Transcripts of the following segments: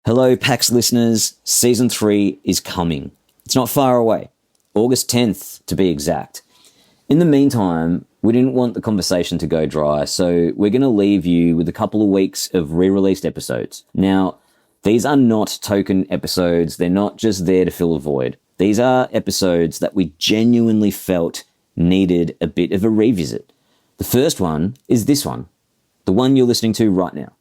Hello, PAX listeners. Season 3 is coming. It's not far away. August 10th, to be exact. In the meantime, we didn't want the conversation to go dry, so we're going to leave you with a couple of weeks of re-released episodes. Now, these are not token episodes. They're not just there to fill a void. These are episodes that we genuinely felt needed a bit of a revisit. The first one is this one, the one you're listening to right now.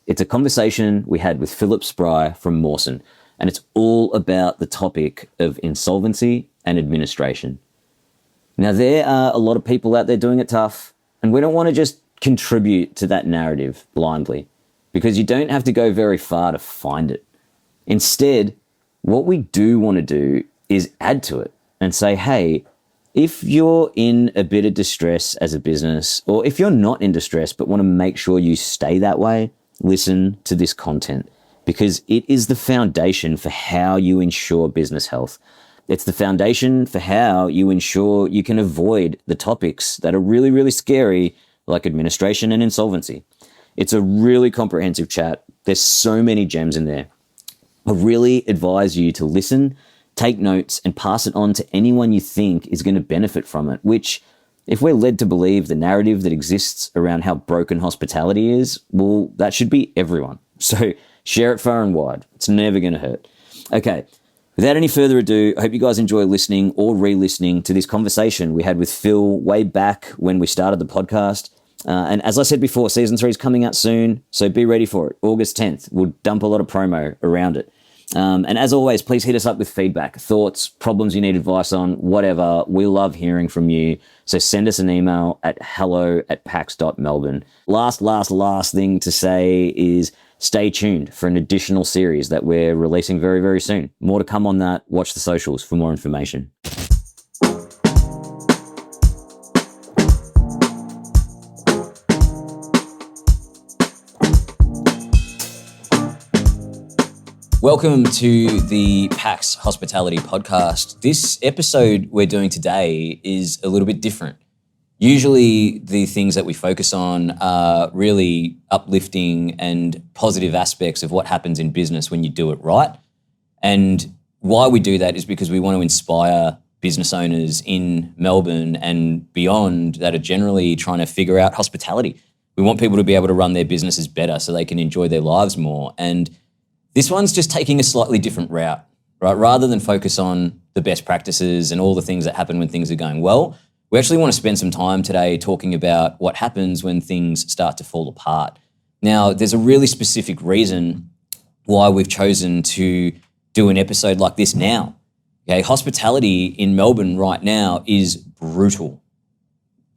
It's a conversation we had with Phillip Spry from Mawson, and it's all about the topic of insolvency and administration. Now, there are a lot of people out there doing it tough, and we don't want to just contribute to that narrative blindly, because you don't have to go very far to find it. Instead, what we do want to do is add to it and say, hey, if you're in a bit of distress as a business, or if you're not in distress but want to make sure you stay that way, listen to this content, because it is the foundation for how you ensure business health. It's the foundation for how you ensure you can avoid the topics that are really, really scary, like administration and insolvency. It's a really comprehensive chat. There's so many gems in there. I really advise you to listen, take notes, and pass it on to anyone you think is going to benefit from it, which, if we're led to believe the narrative that exists around how broken hospitality is, well, that should be everyone. So share it far and wide. It's never going to hurt. Okay, without any further ado, I hope you guys enjoy listening or re-listening to this conversation we had with Phil way back when we started the podcast. And as I said before, season 3 is coming out soon, so be ready for it. August 10th, we'll dump a lot of promo around it. And as always, please hit us up with feedback, thoughts, problems you need advice on, whatever. We love hearing from you. So send us an email at hello@pax.melbourne. Last thing to say is stay tuned for an additional series that we're releasing very, very soon. More to come on that. Watch the socials for more information. Welcome to the PAX Hospitality Podcast. This episode we're doing today is a little bit different. Usually the things that we focus on are really uplifting and positive aspects of what happens in business when you do it right. And why we do that is because we want to inspire business owners in Melbourne and beyond that are generally trying to figure out hospitality. We want people to be able to run their businesses better so they can enjoy their lives more. And this one's just taking a slightly different route, right? Rather than focus on the best practices and all the things that happen when things are going well, we actually want to spend some time today talking about what happens when things start to fall apart. Now, there's a really specific reason why we've chosen to do an episode like this now. Okay, hospitality in Melbourne right now is brutal.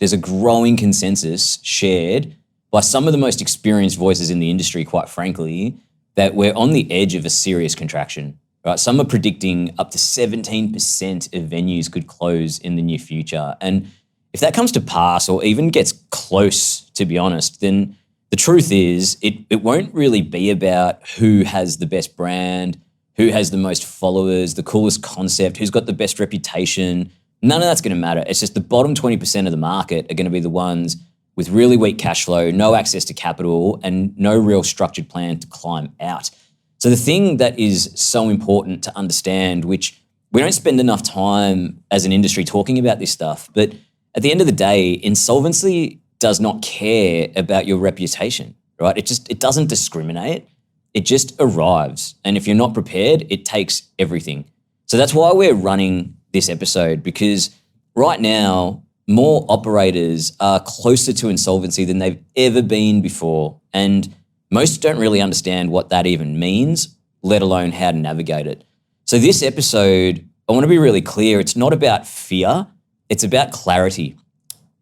There's a growing consensus shared by some of the most experienced voices in the industry, quite frankly, that we're on the edge of a serious contraction, right? Some are predicting up to 17% of venues could close in the near future. And if that comes to pass or even gets close, to be honest, then the truth is it won't really be about who has the best brand, who has the most followers, the coolest concept, who's got the best reputation. None of that's going to matter. It's just the bottom 20% of the market are going to be the ones with really weak cash flow, no access to capital, and no real structured plan to climb out. So the thing that is so important to understand, which we don't spend enough time as an industry talking about this stuff, but at the end of the day, insolvency does not care about your reputation, right? It doesn't discriminate. It just arrives. And if you're not prepared, it takes everything. So that's why we're running this episode, because right now, more operators are closer to insolvency than they've ever been before. And most don't really understand what that even means, let alone how to navigate it. So this episode, I want to be really clear. It's not about fear. It's about clarity.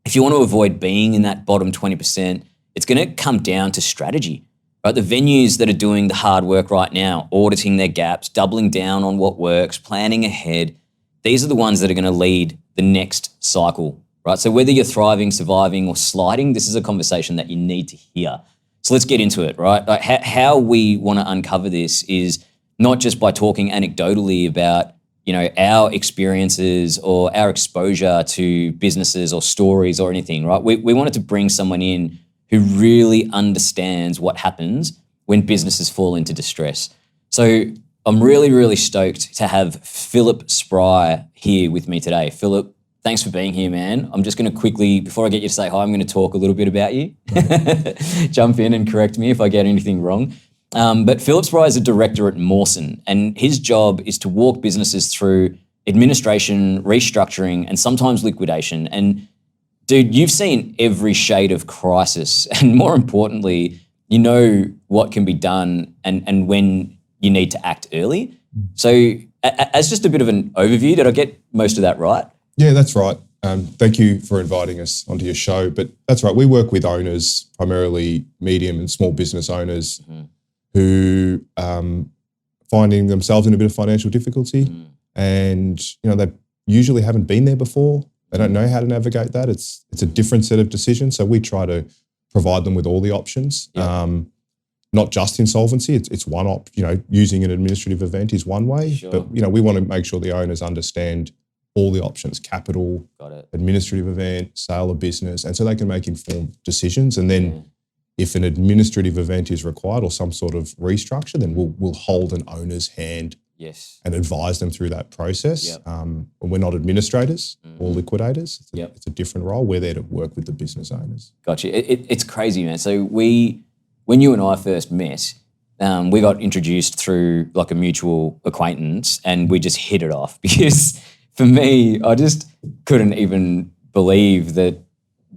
If you want to avoid being in that bottom 20%, it's going to come down to strategy, right? The venues that are doing the hard work right now, auditing their gaps, doubling down on what works, planning ahead, these are the ones that are going to lead the next cycle. Right? So whether you're thriving, surviving, or sliding, this is a conversation that you need to hear. So let's get into it, right? Like how we want to uncover this is not just by talking anecdotally about, our experiences or our exposure to businesses or stories or anything, right? We wanted to bring someone in who really understands what happens when businesses fall into distress. So I'm really, really stoked to have Phillip Spry here with me today. Phillip, thanks for being here, man. I'm just going to quickly, before I get you to say hi, I'm going to talk a little bit about you. Jump in and correct me if I get anything wrong. But Phillip Spry is a director at Mawson, and his job is to walk businesses through administration, restructuring, and sometimes liquidation. And dude, you've seen every shade of crisis, and more importantly, you know what can be done and when you need to act early. So as just a bit of an overview, did I get most of that right? Yeah, that's right. Thank you for inviting us onto your show. But that's right. We work with owners, primarily medium and small business owners who finding themselves in a bit of financial difficulty. And, they usually haven't been there before. They don't know how to navigate that. It's a different set of decisions. So we try to provide them with all the options, not just insolvency. It's one using an administrative event is one way. Sure. But, we want to make sure the owners understand all the options: capital, administrative event, sale of business, and so they can make informed decisions. And then if an administrative event is required or some sort of restructure, then we'll hold an owner's hand and advise them through that process. We're not administrators or liquidators. It's a different role. We're there to work with the business owners. Gotcha. It's crazy, man. So when you and I first met, we got introduced through like a mutual acquaintance, and we just hit it off because for me, I just couldn't even believe that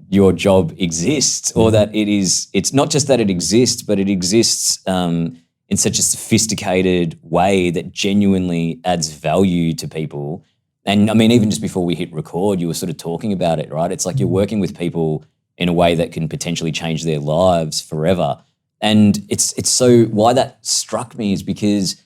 your job exists, or that it's not just that it exists, but it exists in such a sophisticated way that genuinely adds value to people. And I mean, even just before we hit record, you were sort of talking about it, right? It's like you're working with people in a way that can potentially change their lives forever. And it's so, why that struck me is because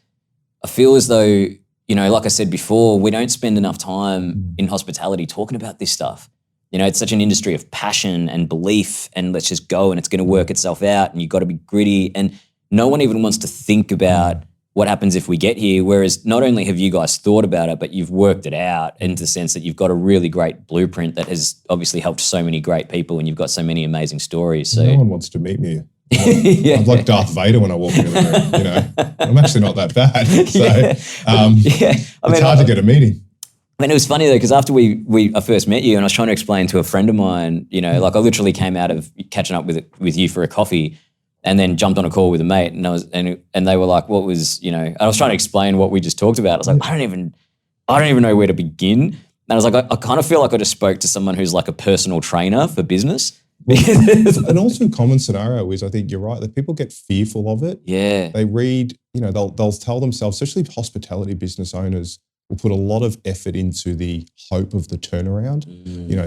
I feel as though, like I said before, we don't spend enough time in hospitality talking about this stuff. It's such an industry of passion and belief, and let's just go and it's going to work itself out, and you've got to be gritty. And no one even wants to think about what happens if we get here. Whereas not only have you guys thought about it, but you've worked it out in the sense that you've got a really great blueprint that has obviously helped so many great people, and you've got so many amazing stories. So no one wants to meet me. I'm like Darth Vader when I walk into the room. I'm actually not that bad. So it's hard to get a meeting. I mean, it was funny though, because after I first met you, and I was trying to explain to a friend of mine, like I literally came out of catching up with you for a coffee, and then jumped on a call with a mate, and they were like, "What was?" And I was trying to explain what we just talked about. I was like, I don't even know where to begin. And I was like, I kind of feel like I just spoke to someone who's like a personal trainer for business. And also a common scenario is, I think you're right, that people get fearful of it. Yeah. They read, they'll tell themselves, especially hospitality business owners, will put a lot of effort into the hope of the turnaround.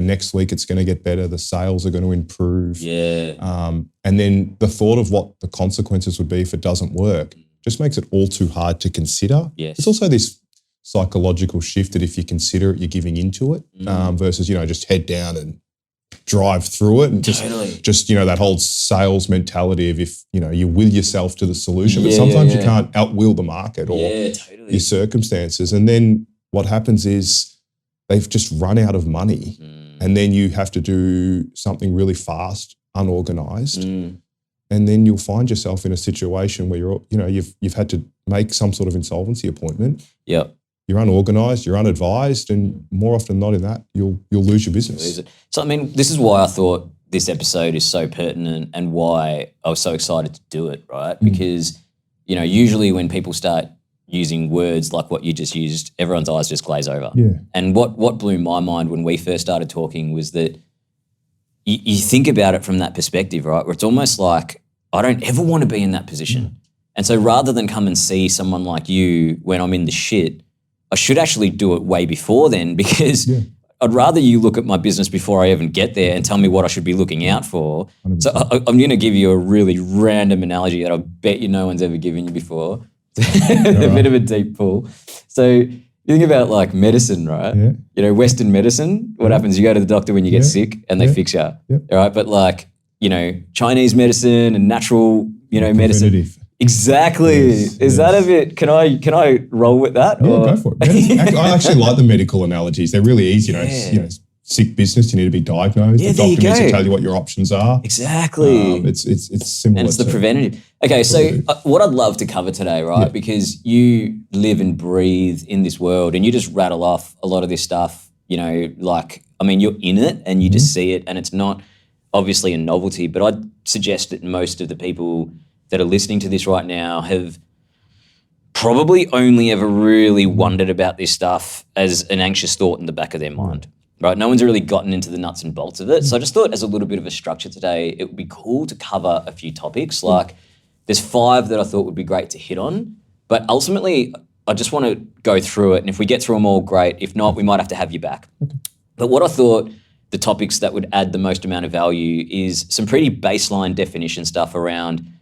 Next week it's going to get better. The sales are going to improve. And then the thought of what the consequences would be if it doesn't work just makes it all too hard to consider. It's also this psychological shift that if you consider it, you're giving into it versus, just head down and drive through it, and just that whole sales mentality of if you will yourself to the solution, but sometimes you can't outwill the market or your circumstances, and then what happens is they've just run out of money, and then you have to do something really fast, unorganized, and then you'll find yourself in a situation where you've had to make some sort of insolvency appointment. You're unorganized, you're unadvised, and more often than not in that, you'll lose your business. So, I mean, this is why I thought this episode is so pertinent and why I was so excited to do it, right? Because, usually when people start using words like what you just used, everyone's eyes just glaze over. And what blew my mind when we first started talking was that you think about it from that perspective, right? Where it's almost like, I don't ever want to be in that position. And so rather than come and see someone like you when I'm in the shit, I should actually do it way before then, because I'd rather you look at my business before I even get there and tell me what I should be looking out for. 100%. So I'm going to give you a really random analogy that I bet you no one's ever given you before. A bit of a deep pull. So you think about like medicine, right? Western medicine, what happens? You go to the doctor when you get sick and they fix you, all right? But like, Chinese medicine and natural, medicine. Exactly. Is that a bit? Can I roll with that? Yeah, go for it. I actually like the medical analogies. They're really easy. sick business, you need to be diagnosed. Yeah, the there you doctor needs to go. tell you what your options are. Exactly. It's similar. And it's the preventative. Okay, so what I'd love to cover today, right? Because you live and breathe in this world and you just rattle off a lot of this stuff, you know, like, I mean, you're in it and you just see it, and it's not obviously a novelty, but I'd suggest that most of the people that are listening to this right now have probably only ever really wondered about this stuff as an anxious thought in the back of their mind, right? No one's really gotten into the nuts and bolts of it. So I just thought as a little bit of a structure today, it would be cool to cover a few topics. Like there's 5 that I thought would be great to hit on, but ultimately I just want to go through it. And if we get through them all, great. If not, we might have to have you back. But what I thought the topics that would add the most amount of value is some pretty baseline definition stuff around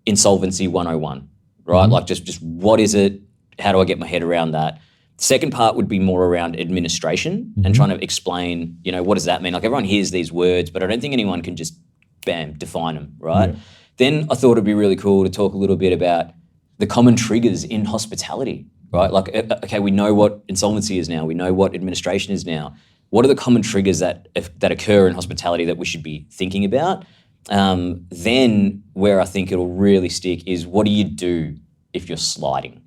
Insolvency 101, right? Like just what is it? How do I get my head around that? The second part would be more around administration and trying to explain, you know, what does that mean? Like everyone hears these words, but I don't think anyone can just, bam, define them, right? Then I thought it'd be really cool to talk a little bit about the common triggers in hospitality, right? Like, okay, we know what insolvency is now. We know what administration is now. What are the common triggers that occur in hospitality that we should be thinking about? Then where I think it'll really stick is what do you do if you're sliding?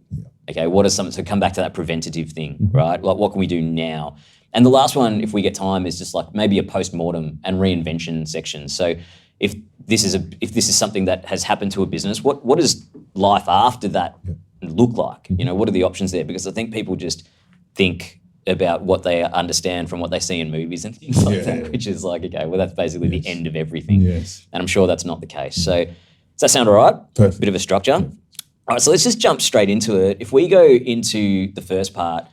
Okay, what are some, so come back to that preventative thing, right? Like what can we do now? And the last one, if we get time, is just like maybe a post-mortem and reinvention section. So if this is something that has happened to a business, what does life after that look like? You know, what are the options there? Because I think people just think about what they understand from what they see in movies and things like that, which is like, okay, well, that's basically the end of everything. And I'm sure that's not the case. So does that sound all right? Perfect. Bit of a structure. All right, so let's just jump straight into it. If we go into the first part,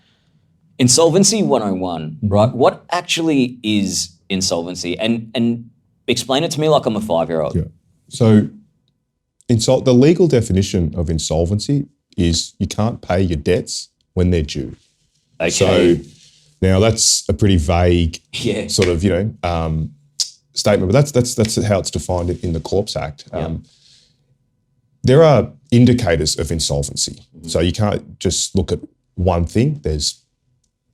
Insolvency 101, right? What actually is insolvency? And explain it to me like I'm a 5-year-old. So the legal definition of insolvency is you can't pay your debts when they're due. Okay. So now that's a pretty vague sort of, statement, but that's how it's defined in the Corps Act. There are indicators of insolvency. So you can't just look at one thing. There's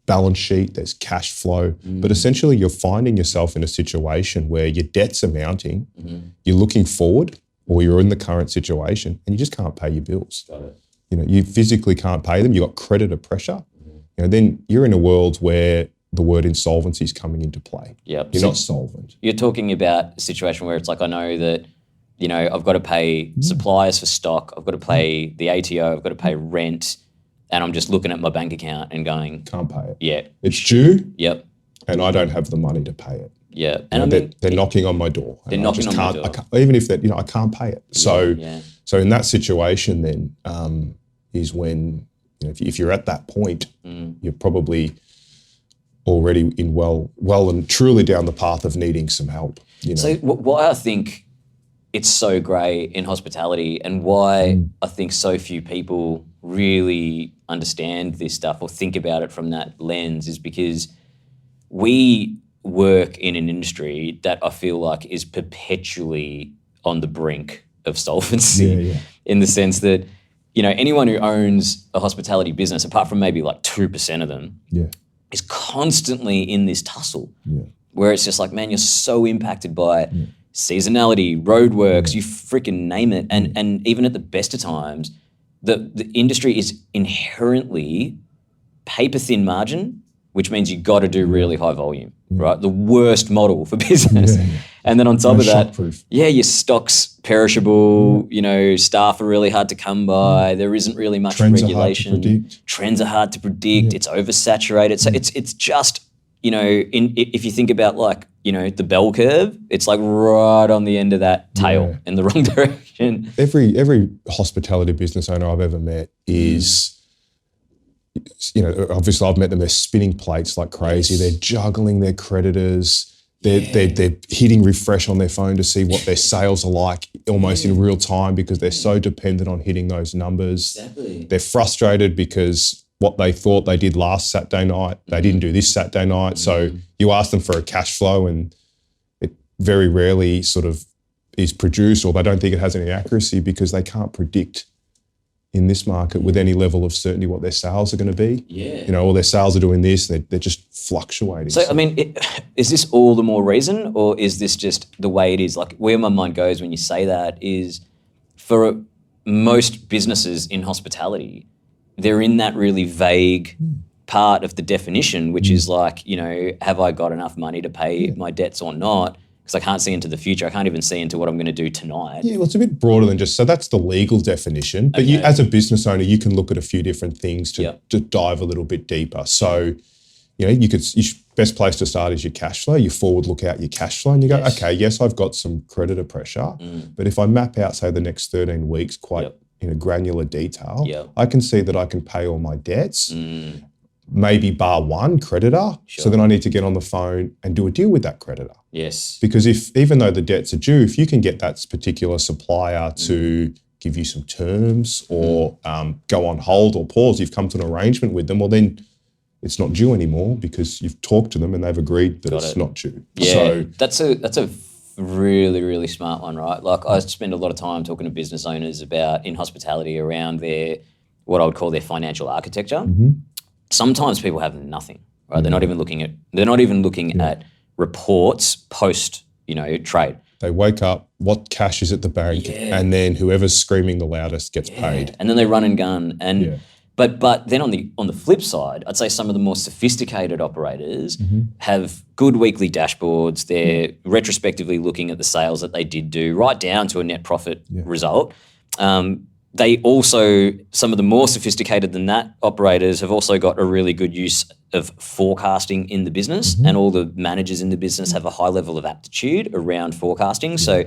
balance sheet, there's cash flow, but essentially you're finding yourself in a situation where your debt's are mounting, you're looking forward, or you're in the current situation and you just can't pay your bills. Got it. You know, you physically can't pay them. You've got creditor pressure. You know, then you're in a world where the word insolvency is coming into play. Yep. You're So not solvent. you're talking about a situation where it's like, I know that, you know, I've got to pay suppliers for stock, I've got to pay the ATO, I've got to pay rent, and I'm just looking at my bank account and going, Can't pay it. yeah, It's due yep, and I don't have the money to pay it. yeah. You And know, I mean, they're knocking on my door. They're and I knocking just on my can't, door. I can't, even if that, I can't pay it. So, yeah. so in that situation then is when, if you're at that point, you're probably already in well and truly down the path of needing some help. So why I think it's so great in hospitality and why I think so few people really understand this stuff or think about it from that lens is because we work in an industry that I feel like is perpetually on the brink of solvency in the sense that, anyone who owns a hospitality business, apart from maybe like 2% of them, is constantly in this tussle where it's just like, man, you're so impacted by seasonality, roadworks, you freaking name it. And even at the best of times, the industry is inherently paper thin margin, which means you got to do really high volume, right? The worst model for business. And then on top of that, your stock's perishable, staff are really hard to come by. There isn't really much regulation. Trends are hard to predict. It's oversaturated. So it's just, if you think about like, the bell curve, it's like right on the end of that tail in the wrong direction. Every hospitality business owner I've ever met is, obviously I've met them, they're spinning plates like crazy. They're juggling their creditors. They're hitting refresh on their phone to see what their sales are like almost in real time because they're so dependent on hitting those numbers. Exactly. They're frustrated because what they thought they did last Saturday night, they didn't do this Saturday night. So you ask them for a cash flow and it very rarely sort of is produced, or they don't think it has any accuracy because they can't predict in this market with any level of certainty what their sales are going to be. Yeah. You know, or their sales are doing this, they're just fluctuating. So, I mean, is this all the more reason, or is this just the way it is? Like, where my mind goes when you say that is, for most businesses in hospitality, they're in that really vague part of the definition, which is like, you know, have I got enough money to pay my debts or not? Because I can't see into the future. I can't even see into what I'm going to do tonight. Yeah, well, it's a bit broader than just, so that's the legal definition. But you, as a business owner, you can look at a few different things to dive a little bit deeper. So, you know, best place to start is your cash flow. You forward look out your cash flow and you go, okay, yes, I've got some creditor pressure. But if I map out, say, the next 13 weeks quite in a granular detail, I can see that I can pay all my debts. Maybe bar one, creditor. So then I need to get on the phone and do a deal with that creditor. Yes. Because even though the debts are due, if you can get that particular supplier to give you some terms or go on hold or pause, you've come to an arrangement with them, well then it's not due anymore because you've talked to them and they've agreed that it's not due. Yeah, so that's a really, really smart one, right? Like, I spend a lot of time talking to business owners about, in hospitality, around what I would call their financial architecture. Sometimes people have nothing, right? They're not even looking at reports post, you know, trade. They wake up, what cash is at the bank, and then whoever's screaming the loudest gets paid. And then they run and gun. And but then on the flip side, I'd say some of the more sophisticated operators have good weekly dashboards. They're retrospectively looking at the sales that they did do, right down to a net profit result. They also, some of the more sophisticated than that operators have also got a really good use of forecasting in the business, and all the managers in the business have a high level of aptitude around forecasting. So,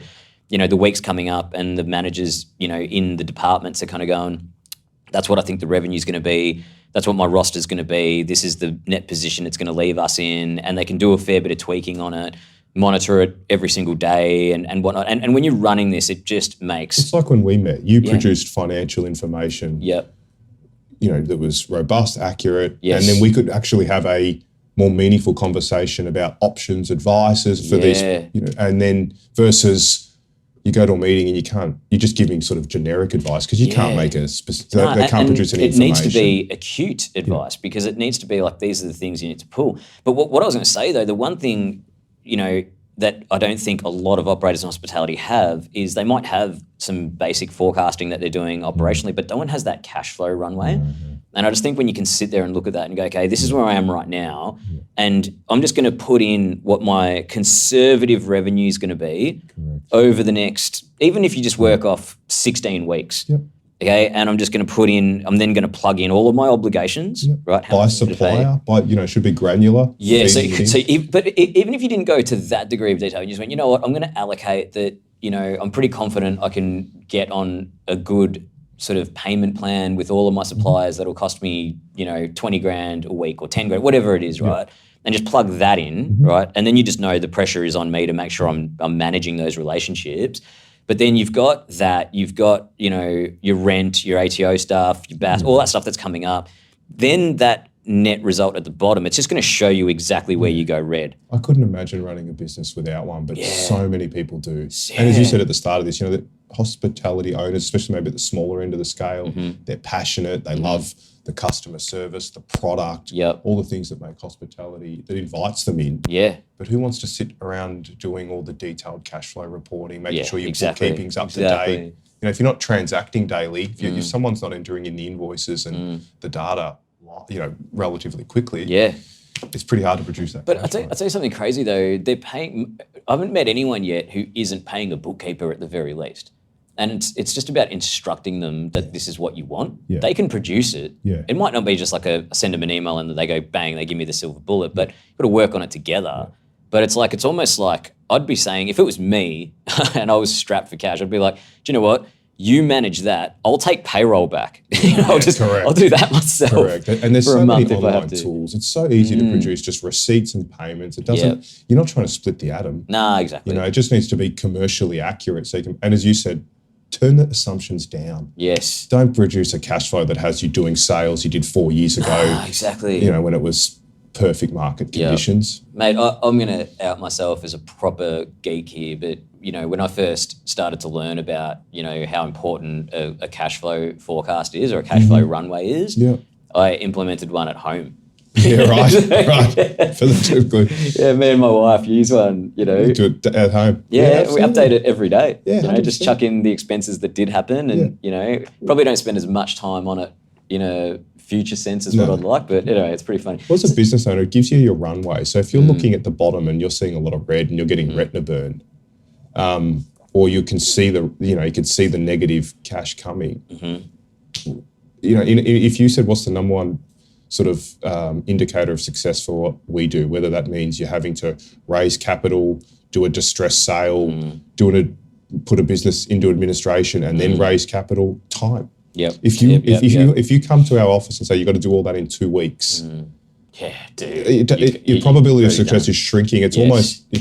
you know, the week's coming up and the managers, you know, in the departments are kind of going, that's what I think the revenue's going to be. That's what my roster's going to be. This is the net position it's going to leave us in. And they can do a fair bit of tweaking on it, monitor it every single day and whatnot. And when you're running this, it just makes... It's like when we met. You produced financial information, you know, that was robust, accurate, and then we could actually have a more meaningful conversation about options, advices for these, you know, and then versus... You go to a meeting and you're just giving sort of generic advice because you can't make a specific, they can't produce any information. It needs to be acute advice because it needs to be like, these are the things you need to pull. But what I was going to say though, the one thing, you know, that I don't think a lot of operators in hospitality have is they might have some basic forecasting that they're doing operationally, but no one has that cash flow runway. And I just think when you can sit there and look at that and go, okay, this is where I am right now, and I'm just going to put in what my conservative revenue is going to be over the next, even if you just work off 16 weeks, okay, and I'm just going to put in, I'm then going to plug in all of my obligations, right? By supplier, you know, it should be granular. Yeah, but even if you didn't go to that degree of detail, you just went, you know what, I'm going to allocate that, you know, I'm pretty confident I can get on a good sort of payment plan with all of my suppliers that'll cost me, you know, 20 grand a week or 10 grand, whatever it is, right? And just plug that in, right? And then you just know the pressure is on me to make sure I'm managing those relationships. But then you've got, you know, your rent, your ATO stuff, your BAS, all that stuff that's coming up. Then that net result at the bottom, it's just going to show you exactly where you go red. I couldn't imagine running a business without one, but so many people do. And as you said at the start of this, you know, that hospitality owners, especially maybe at the smaller end of the scale, they're passionate, they love the customer service, the product, all the things that make hospitality, that invites them in. But who wants to sit around doing all the detailed cash flow reporting, making sure your bookkeeping's up to date? You know, if you're not transacting daily, if someone's not entering in the invoices and the data, you know, relatively quickly, it's pretty hard to produce that. But I'll tell you something crazy though. They're paying. I haven't met anyone yet who isn't paying a bookkeeper at the very least. And it's just about instructing them that this is what you want. They can produce it. It might not be just like send them an email and they go bang, they give me the silver bullet. But you've got to work on it together. But it's almost like I'd be saying, if it was me and I was strapped for cash, I'd be like, do you know what? You manage that. I'll take payroll back. I'll do that myself. Correct. And there's so many online tools. It's so easy to produce just receipts and payments. It doesn't. You're not trying to split the atom. Nah, exactly. You know, it just needs to be commercially accurate. So you can, and as you said, turn the assumptions down. Yes. Don't produce a cash flow that has you doing sales you did 4 years ago. Exactly. You know, when it was perfect market conditions. Mate, I'm going to out myself as a proper geek here, but when I first started to learn about, how important a cash flow forecast is or a cash flow runway is, I implemented one at home. Yeah, right. For the too good. Yeah, me and my wife use one, You do it at home. Yeah, we update it every day. Yeah, just chuck in the expenses that did happen and, probably don't spend as much time on it in a future sense as what I'd like, but anyway, it's pretty funny. Well, as a business owner, it gives you your runway. So if you're looking at the bottom and you're seeing a lot of red and you're getting retina burn, or you can see the negative cash coming. If you said what's the number one sort of indicator of success for what we do, whether that means you're having to raise capital, do a distressed sale, put a business into administration and then raise capital, time. Yep. If you come to our office and say you've got to do all that in 2 weeks, yeah, dude, your probability of success is shrinking. It's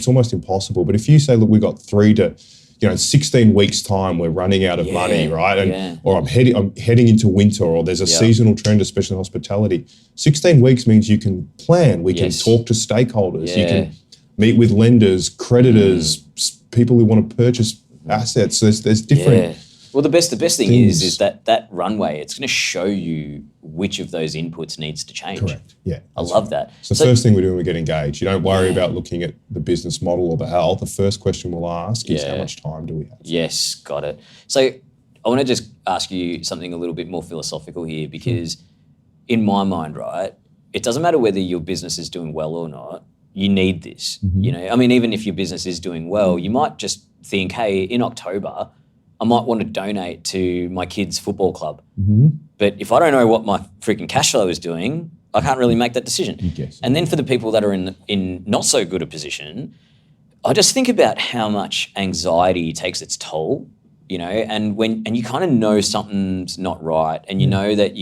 almost impossible. But if you say, look, we got 16 weeks time, we're running out of money, right? Or I'm heading into winter, or there's a seasonal trend, especially in hospitality. 16 weeks means you can plan. We can talk to stakeholders. You can meet with lenders, creditors, people who want to purchase assets. So there's different. Well, the best thing is that runway, it's going to show you which of those inputs needs to change. Correct. Yeah. I love that. So the first thing we do when we get engaged, you don't worry about looking at the business model or the how. The first question we'll ask is how much time do we have? Yes, got it. So I want to just ask you something a little bit more philosophical here, because in my mind, right, it doesn't matter whether your business is doing well or not. You need this. Even if your business is doing well, you might just think, hey, in October, I might want to donate to my kids' football club. But if I don't know what my freaking cash flow is doing, I can't really make that decision. And then for the people that are in not so good a position, I just think about how much anxiety takes its toll, and you kind of know something's not right and you know that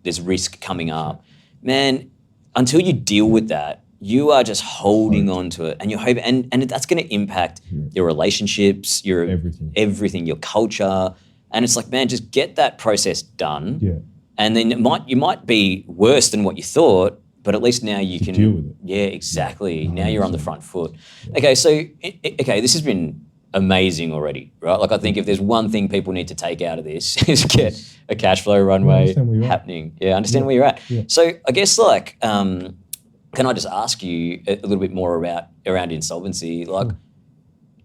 there's risk coming up. Man, until you deal with that, you are just holding on to it, and you're hoping, and that's going to impact your relationships, your everything, your culture. And it's like, man, just get that process done. Yeah. And then you might be worse than what you thought, but at least now you can deal with it. Yeah, exactly. Yeah, now you're on the front foot. Yeah. Okay, so this has been amazing already, right? Like, I think if there's one thing people need to take out of this is get a cash flow runway happening. Yeah, understand where you're at. Yeah. So I guess can I just ask you a little bit more around insolvency? Like,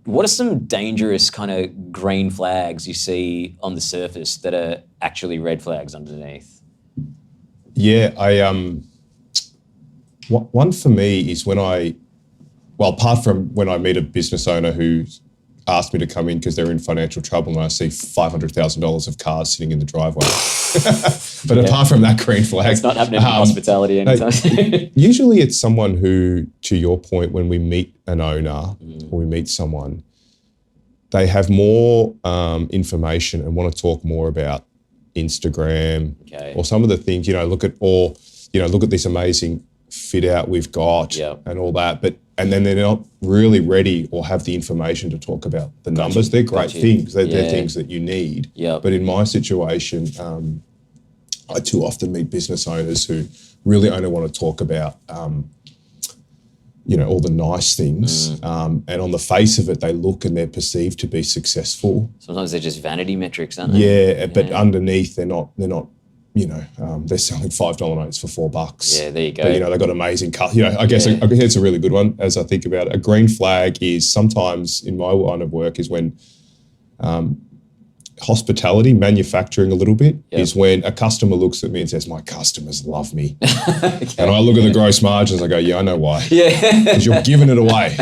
what are some dangerous kind of green flags you see on the surface that are actually red flags underneath? Yeah, one for me is apart from when I meet a business owner who's asked me to come in because they're in financial trouble and I see $500,000 of cars sitting in the driveway. But apart from that green flag. It's not happening in hospitality anytime. Usually it's someone who, to your point, when we meet an owner or we meet someone, they have more information and want to talk more about Instagram or some of the things, look at this amazing fit out we've got and all that. And then they're not really ready or have the information to talk about the numbers. They're great things. They're things that you need. But in my situation, I too often meet business owners who really only want to talk about, all the nice things. And on the face of it, they look and they're perceived to be successful. Sometimes they're just vanity metrics, aren't they? Yeah, but underneath they're not. They're selling $5 notes for $4. Yeah, there you go. But they've got amazing cut. I guess it's a really good one. As I think about it, a green flag is sometimes in my line of work is when hospitality, manufacturing a little bit, is when a customer looks at me and says, "My customers love me," and I look at the gross margins. I go, "Yeah, I know why. Because you're giving it away,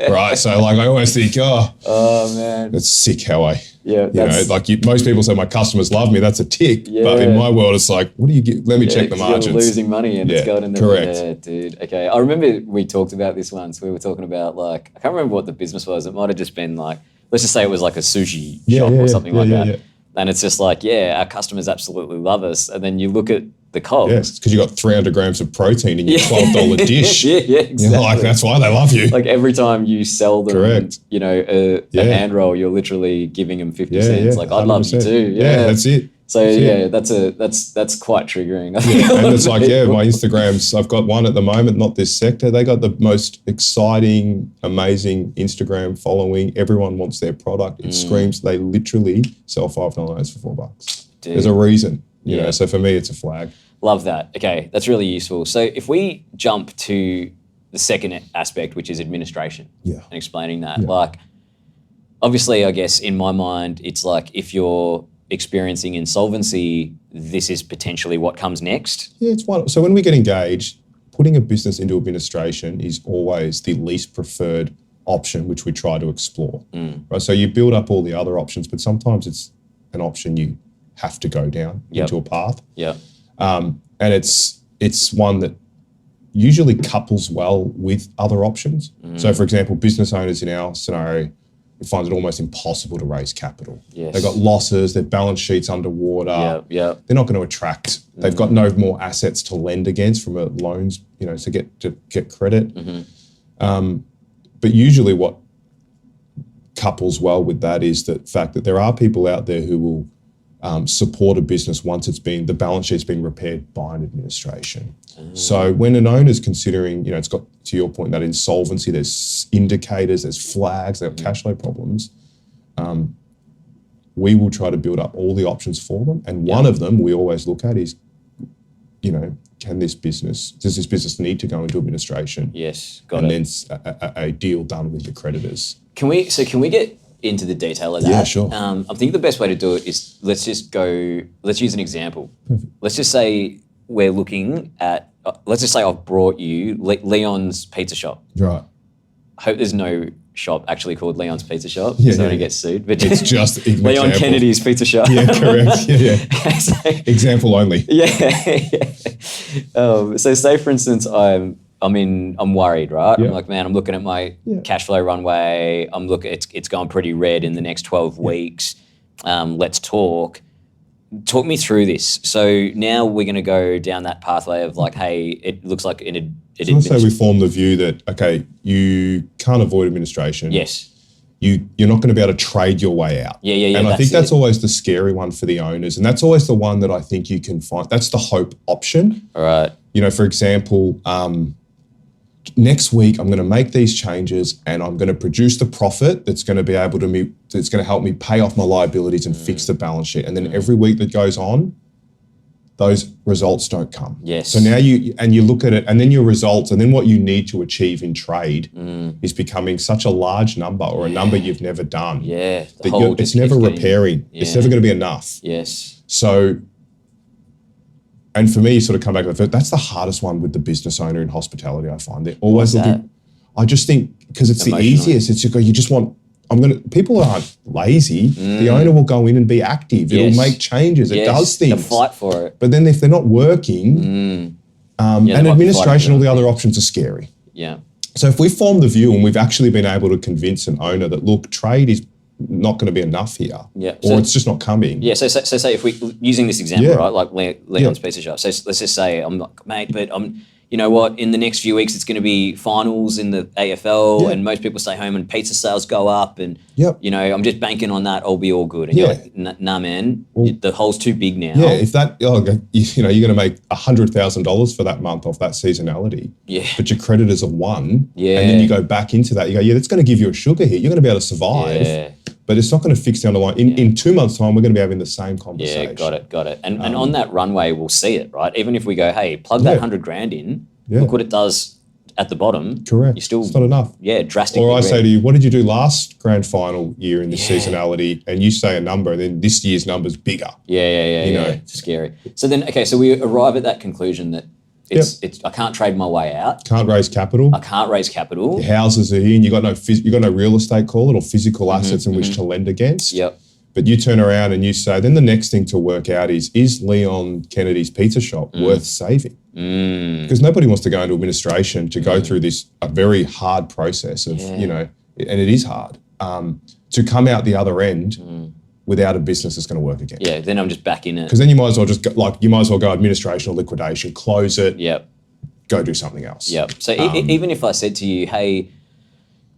right?" So I always think, "Oh man, it's sick how I." Most people say my customers love me. That's a tick, but in my world, it's like, what do you get? Let me check the margins. You're losing money and it's going in there. Correct, yeah, dude. Okay, I remember we talked about this once. We were talking about I can't remember what the business was. It might have just been let's just say it was like a sushi shop or something like that. Yeah. And it's just our customers absolutely love us. And then you look at the cogs. Yes, because you got 300 grams of protein in your $12 dish. Exactly. That's why they love you. Every time you sell them, a hand roll, you're literally giving them 50 cents. I'd love you too. Yeah, that's it. So yeah, that's quite triggering. And it's like, my Instagrams, I've got one at the moment, not this sector. They got the most exciting, amazing Instagram following. Everyone wants their product. It screams. They literally sell $5 for $4. Dude. There's a reason, you know. So for me, it's a flag. Love that. Okay, that's really useful. So if we jump to the second aspect, which is administration, and explaining that, like, obviously, I guess in my mind, it's like if you're experiencing insolvency, this is potentially what comes next. Yeah, it's one. So when we get engaged, putting a business into administration is always the least preferred option, which we try to explore. Right. So you build up all the other options, but sometimes it's an option you have to go down into a path. And it's one that usually couples well with other options. So for example, business owners in our scenario, we find it almost impossible to raise capital. They've got losses, their balance sheet's underwater. They're not going to attract. They've got no more assets to lend against from a loans, you know, to get credit. But usually what couples well with that is the fact that there are people out there who will support a business once the balance sheet's been repaired by an administration. So when an owner's considering, you know, it's got, to your point, that insolvency, there's indicators, there's flags, they've got cash flow problems, we will try to build up all the options for them. And one of them we always look at is, you know, does this business need to go into administration? Got it. And then a deal done with your creditors. Can we get into the detail of that? Yeah, sure. I think the best way to do it is let's use an example. Perfect. Let's just say we're looking at, let's just say I've brought you Leon's Pizza Shop. Right. I hope there's no shop actually called Leon's Pizza Shop, so I don't get sued. But it's just Leon Kennedy's Pizza Shop. Yeah, correct. So, example only. So say for instance, I'm worried, right? I'm like, man, I'm looking at my cash flow runway. It's going pretty red in the next 12 weeks. Let's talk. Talk me through this. So now we're going to go down that pathway of like, hey, it looks like let's say we form the view that, okay, you can't avoid administration. You're not going to be able to trade your way out. And I think that's always the scary one for the owners. And that's always the one that I think you can find. That's the hope option. All right. You know, for example, next week I'm going to make these changes and I'm going to produce the profit that's going to be able to that's going to help me pay off my liabilities and fix the balance sheet. And then every week that goes on, those results don't come. So now you look at it, and then your results, and then what you need to achieve in trade is becoming such a large number, or a number you've never done. That it's never repairing. It's never going to be enough. So, and for me, you sort of come back to that. That's the hardest one with the business owner in hospitality. I find they're always looking. I just think because it's the easiest. It's you just want. People aren't lazy. The owner will go in and be active. It'll make changes. It does things. They'll fight for it. But then if they're not working, and administration, all the other options are scary. So if we form the view and we've actually been able to convince an owner that, look, trade is not going to be enough here, or it's just not coming. So say if we, using this example, right, like Leon's Pizza Shop. So let's just say I'm like, mate, but you know what, in the next few weeks, it's going to be finals in the AFL and most people stay home and pizza sales go up and, you know, I'm just banking on that. I'll be all good. And you're like, nah, man, the hole's too big now. If that, you know, you're going to make $100,000 for that month off that seasonality. But your creditors are one. And then you go back into that. You go, that's going to give you a sugar hit. You're going to be able to survive. But it's not going to fix the underlying. In 2 months' time, we're going to be having the same conversation. Got it. And on that runway, we'll see it, right? Even if we go, hey, plug that 100 grand in, look what it does at the bottom. Correct. You still, it's not enough. Drastically. Or I say to you, what did you do last grand final year in this seasonality? And you say a number, and then this year's number's bigger. You know, it's scary. So then, so we arrive at that conclusion that I can't trade my way out. Can't raise capital. I can't raise capital. Your houses are in. You got no real estate, call it, or physical assets in which to lend against. But you turn around and you say, then the next thing to work out is Leon Kennedy's Pizza Shop worth saving? Because nobody wants to go into administration to go through a very hard process of, you know, and it is hard, to come out the other end without a business that's going to work again. Then I'm just back in it. Because then you might as well go administration or liquidation, close it, go do something else. So even if I said to you, hey,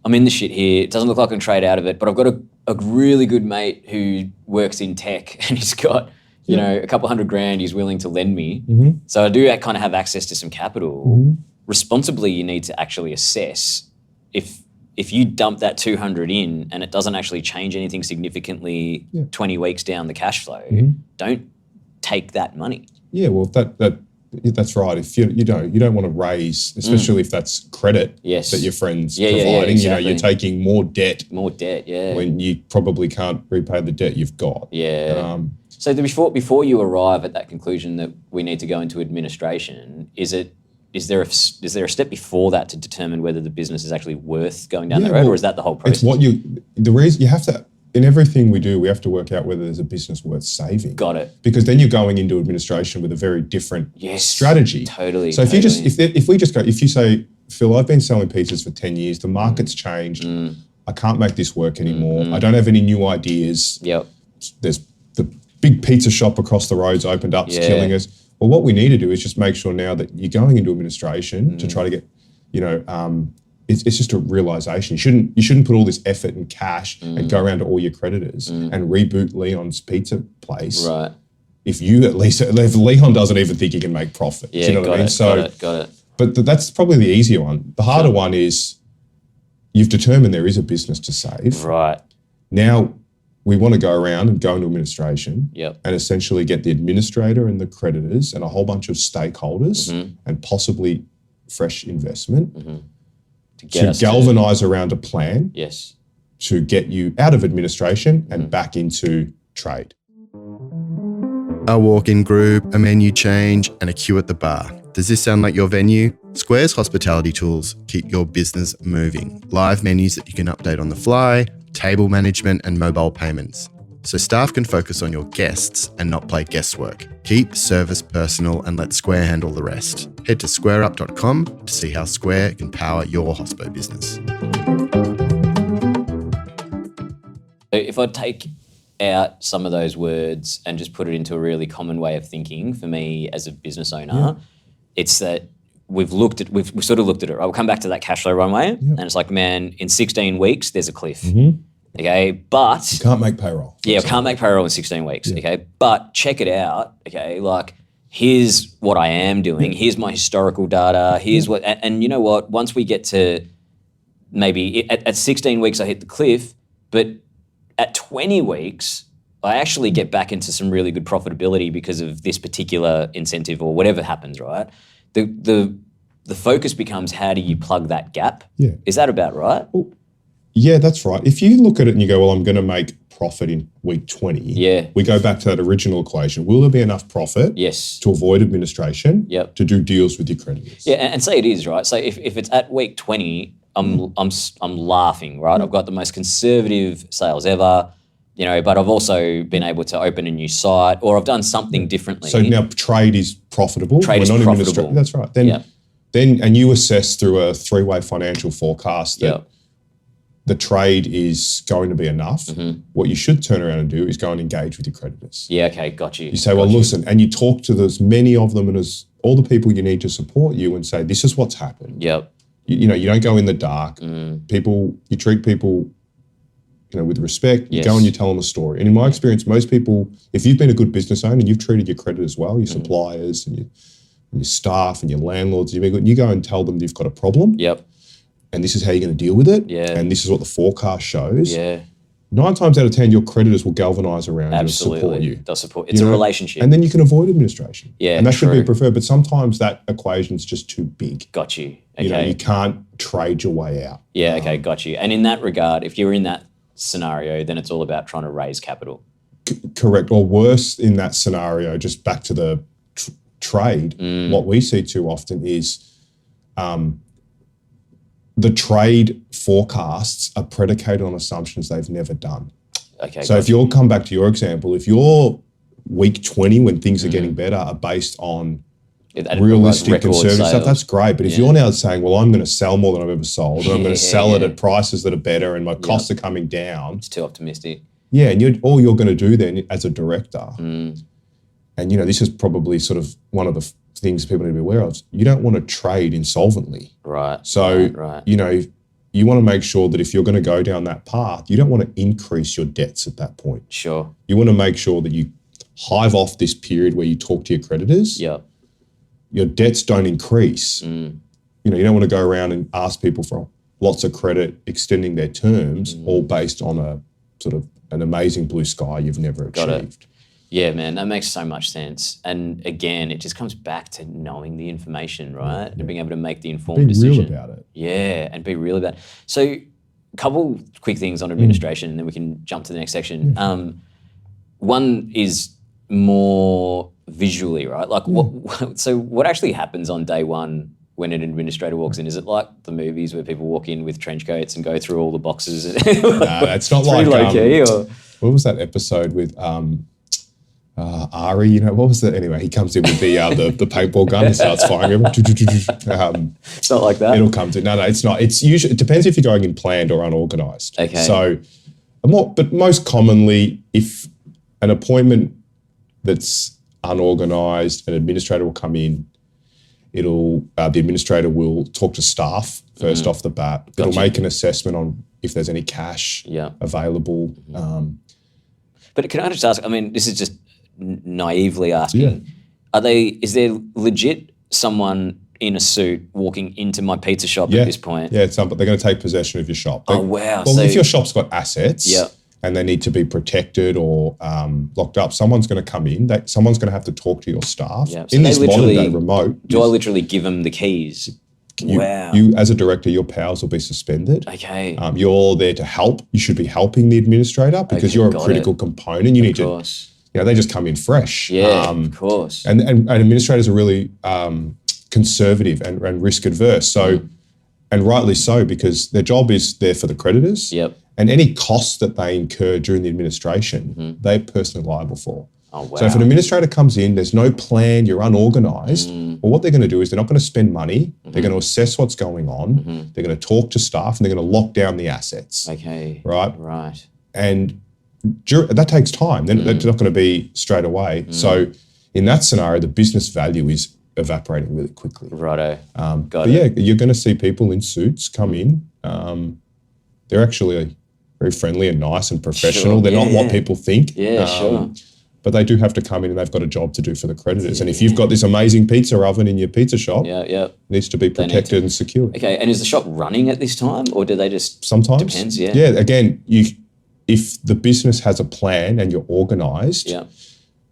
I'm in the shit here, it doesn't look like I can trade out of it, but I've got a really good mate who works in tech and he's got, you know, a couple $100,000 he's willing to lend me. Mm-hmm. So I do kind of have access to some capital. Mm-hmm. Responsibly, you need to actually assess if you dump that 200 in and it doesn't actually change anything significantly 20 weeks down the cash flow, don't take that money. Yeah, well, that's right. If you don't want to raise, especially if that's credit that your friend's providing. Exactly. You know, you're taking more debt. When you probably can't repay the debt you've got. Yeah. So before you arrive at that conclusion that we need to go into administration, is there a step before that to determine whether the business is actually worth going down that road, or is that the whole process? It's the reason you have to. In everything we do, we have to work out whether there's a business worth saving. Got it. Because then you're going into administration with a very different strategy. Totally. So if you say, Phil, I've been selling pizzas for 10 years, the market's changed, I can't make this work anymore, I don't have any new ideas. Yep. There's the big pizza shop across the road's opened up, it's killing us. Well, what we need to do is just make sure now that you're going into administration to try to get, it's just a realization. You shouldn't put all this effort and cash and go around to all your creditors and reboot Leon's pizza place. Right. If Leon doesn't even think he can make profit. Yeah, do you know what I mean? Got it. But that's probably the easier one. The harder one is you've determined there is a business to save. Right. Now we want to go around and go into administration and essentially get the administrator and the creditors and a whole bunch of stakeholders and possibly fresh investment to galvanize around a plan to get you out of administration and back into trade. A walk-in group, a menu change, and a queue at the bar. Does this sound like your venue? Square's hospitality tools keep your business moving. Live menus that you can update on the fly, table management, and mobile payments. So staff can focus on your guests and not play guesswork. Keep service personal and let Square handle the rest. Head to squareup.com to see how Square can power your hospo business. If I take out some of those words and just put it into a really common way of thinking for me as a business owner, it's that we've sort of looked at it, right? We'll come back to that cash flow runway and it's like, man, in 16 weeks, there's a cliff. Okay, but you can't make payroll. Yeah, can't make payroll in 16 weeks. Okay, but check it out. Okay, like here's what I am doing. Here's my historical data. Here's what, and you know what? Once we get to maybe at 16 weeks, I hit the cliff, but at 20 weeks, I actually get back into some really good profitability because of this particular incentive or whatever happens. Right? The focus becomes how do you plug that gap? Yeah, is that about right? Well, yeah, that's right. If you look at it and you go, well, I'm going to make profit in week 20. We go back to that original equation. Will there be enough profit to avoid administration to do deals with your creditors? Yeah, and say it is, right? So if it's at week 20, I'm laughing, right? I've got the most conservative sales ever, you know, but I've also been able to open a new site or I've done something differently. So now trade is profitable. Trade is profitable. That's right. Then and you assess through a three-way financial forecast that the trade is going to be enough. What you should turn around and do is go and engage with your creditors. Yeah, okay, got you. You say, listen, and you talk to as many of them and as all the people you need to support you and say, this is what's happened. You know, you don't go in the dark. You treat people, you know, with respect. You go and you tell them a story. And in my experience, most people, if you've been a good business owner and you've treated your creditors well, your suppliers and your staff and your landlords, you go and tell them you've got a problem. And this is how you're going to deal with it. And this is what the forecast shows. 9 times out of 10, your creditors will galvanize around you and support you. They'll support. It's a relationship. And then you can avoid administration. And that should true. be preferred. But sometimes that equation's just too big. Got you. Okay. You know, you can't trade your way out. Okay, got you. And in that regard, if you're in that scenario, then it's all about trying to raise capital. Correct. Or worse in that scenario, just back to the trade, what we see too often is the trade forecasts are predicated on assumptions they've never done. So if you'll come back to your example, if your week 20 when things are getting better are based on realistic, conservative stuff, that's great. But if you're now saying, well, I'm going to sell more than I've ever sold, and I'm going to sell it at prices that are better and my costs are coming down. It's too optimistic. Yeah, and all you're going to do then as a director, and you know, this is probably sort of one of the things people need to be aware of. You don't want to trade insolvently. So, you know, you want to make sure that if you're going to go down that path, you don't want to increase your debts at that point. You want to make sure that you hive off this period where you talk to your creditors, your debts don't increase. You don't want to go around and ask people for lots of credit, extending their terms, all based on a sort of an amazing blue sky you've never achieved. Yeah, man, that makes so much sense. And again, it just comes back to knowing the information, right? And being able to make the informed decision. Be real about it. Yeah, and be real about it. So a couple quick things on administration and then we can jump to the next section. One is more visually, right? Like what actually happens on day one when an administrator walks in? Is it like the movies where people walk in with trench coats and go through all the boxes? No, it's not like what was that episode with Ari, what was that? Anyway, he comes in with the paintball gun and starts firing everyone. It's not like that. It'll come to no, it's not. It's usually, it depends if you're going in planned or unorganized. Okay. So, but most commonly, if an appointment that's unorganized, an administrator will come in. The administrator will talk to staff first off the bat. Gotcha. It'll make an assessment on if there's any cash available. But can I just ask? I mean, this is just naively asking. Is there legit someone in a suit walking into my pizza shop at this point? Yeah, but they're going to take possession of your shop. Oh, wow. Well, if your shop's got assets and they need to be protected or locked up, someone's going to come in. Someone's going to have to talk to your staff. Yeah. So in this modern day remote. Do I literally give them the keys? You, as a director, your powers will be suspended. Okay. You're there to help. You should be helping the administrator because you're a critical component. You need to, they just come in fresh. Yeah, of course. And administrators are really conservative and risk adverse. So, and rightly so, because their job is there for the creditors. Yep. And any costs that they incur during the administration, they're personally liable for. Oh, wow. So if an administrator comes in, there's no plan, you're unorganized, well, what they're going to do is they're not going to spend money. They're going to assess what's going on. They're going to talk to staff and they're going to lock down the assets. Okay. Right. And that takes time. They're not going to be straight away. So in that scenario, the business value is evaporating really quickly. Righto. Got it. Yeah, you're going to see people in suits come in. They're actually very friendly and nice and professional. They're not what people think. Yeah, sure. But they do have to come in and they've got a job to do for the creditors. And if you've got this amazing pizza oven in your pizza shop, it needs to be protected and secured. Okay, and is the shop running at this time or do they just... Sometimes. Depends, yeah. Yeah, again, if the business has a plan and you're organised,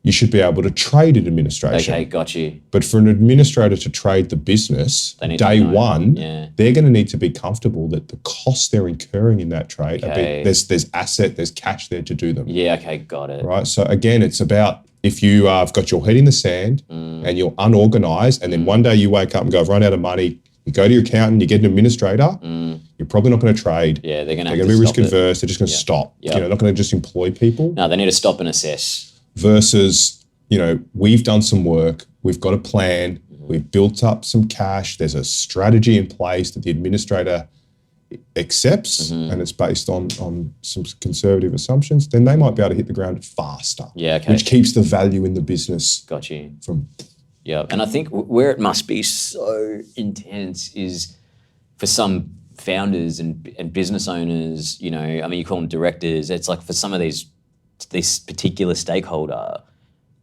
you should be able to trade an administration. Okay, got you. But for an administrator to trade the business, day one, they're going to need to be comfortable that the costs they're incurring in that trade, there's asset, there's cash there to do them. Yeah, okay, got it. Right, so again, it's about if you have got your head in the sand and you're unorganised and then one day you wake up and go, I've run out of money, you go to your accountant, you get an administrator, you're probably not going to trade. Yeah, they're going to be risk adverse, they're just going to stop. Yep. They're not going to just employ people. No, they need to stop and assess. Versus, we've done some work, we've got a plan, we've built up some cash, there's a strategy in place that the administrator accepts and it's based on some conservative assumptions, then they might be able to hit the ground faster. Yeah, okay. Which keeps the value in the business. Got you. Yeah, and I think where it must be so intense is for some founders and business owners, you call them directors, it's like for some of this particular stakeholder,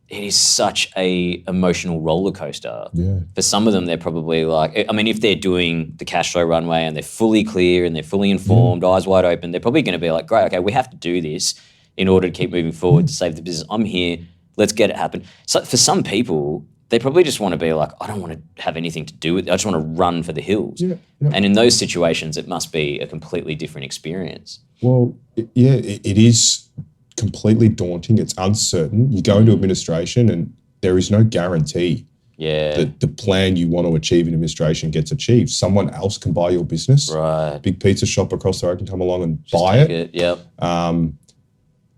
it is such a emotional roller coaster. Yeah. For some of them, they're probably like, if they're doing the cash flow runway and they're fully clear and they're fully informed, eyes wide open, they're probably going to be like, great, okay, we have to do this in order to keep moving forward to save the business. I'm here, let's get it happen. So for some people, they probably just want to be like, I don't want to have anything to do with it. I just want to run for the hills. Yeah. And in those situations, it must be a completely different experience. Well, it is completely daunting. It's uncertain. You go into administration and there is no guarantee that the plan you want to achieve in administration gets achieved. Someone else can buy your business. Right. Big pizza shop across the road can come along and buy it. Yep.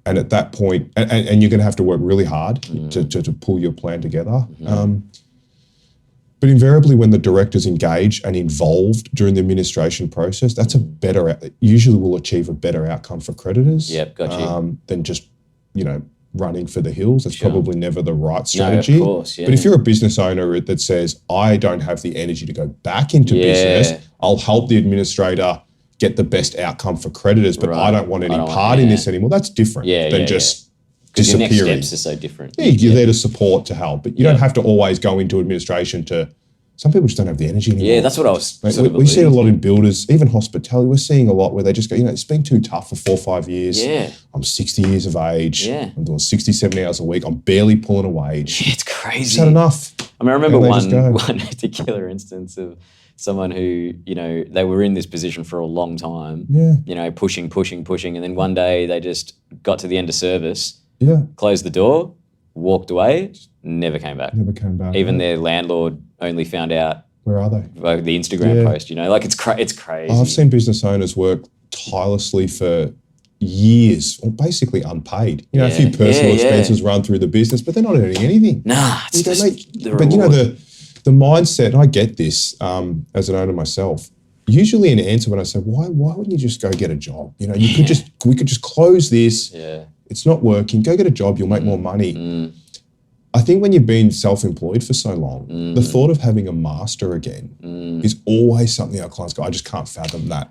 And at that point, and you're going to have to work really hard to pull your plan together. But invariably when the director's engaged and involved during the administration process, that's usually will achieve a better outcome for creditors. Yep, got you. Than just, running for the hills. That's probably never the right strategy. No, of course, yeah. But if you're a business owner that says, I don't have the energy to go back into business, I'll help the administrator get the best outcome for creditors, but I don't want any part in this anymore. That's different than just Because your disappearing. next steps are so different. Yeah, you're there to support, to help, but you don't have to always go into administration to. Some people just don't have the energy anymore. Yeah, that's what I was. We see it a lot in builders, even hospitality. We're seeing a lot where they just go, it's been too tough for 4 or 5 years. Yeah. I'm 60 years of age. Yeah. I'm doing 60, 70 hours a week. I'm barely pulling a wage. Yeah, it's crazy. Just had enough. I mean, I remember one particular instance of someone who, they were in this position for a long time. Yeah. Pushing, and then one day they just got to the end of service. Yeah. Closed the door, walked away, never came back. Even their landlord only found out. Where are they? By the Instagram post, it's crazy. I've seen business owners work tirelessly for years, or basically unpaid. A few personal expenses run through the business, but they're not earning anything. Nah, it's just the reward. But the mindset, and I get this as an owner myself. Usually an answer when I say, why wouldn't you just go get a job? We could just close this. Yeah. It's not working. Go get a job. You'll make more money. I think when you've been self-employed for so long, the thought of having a master again is always something our clients go, I just can't fathom that.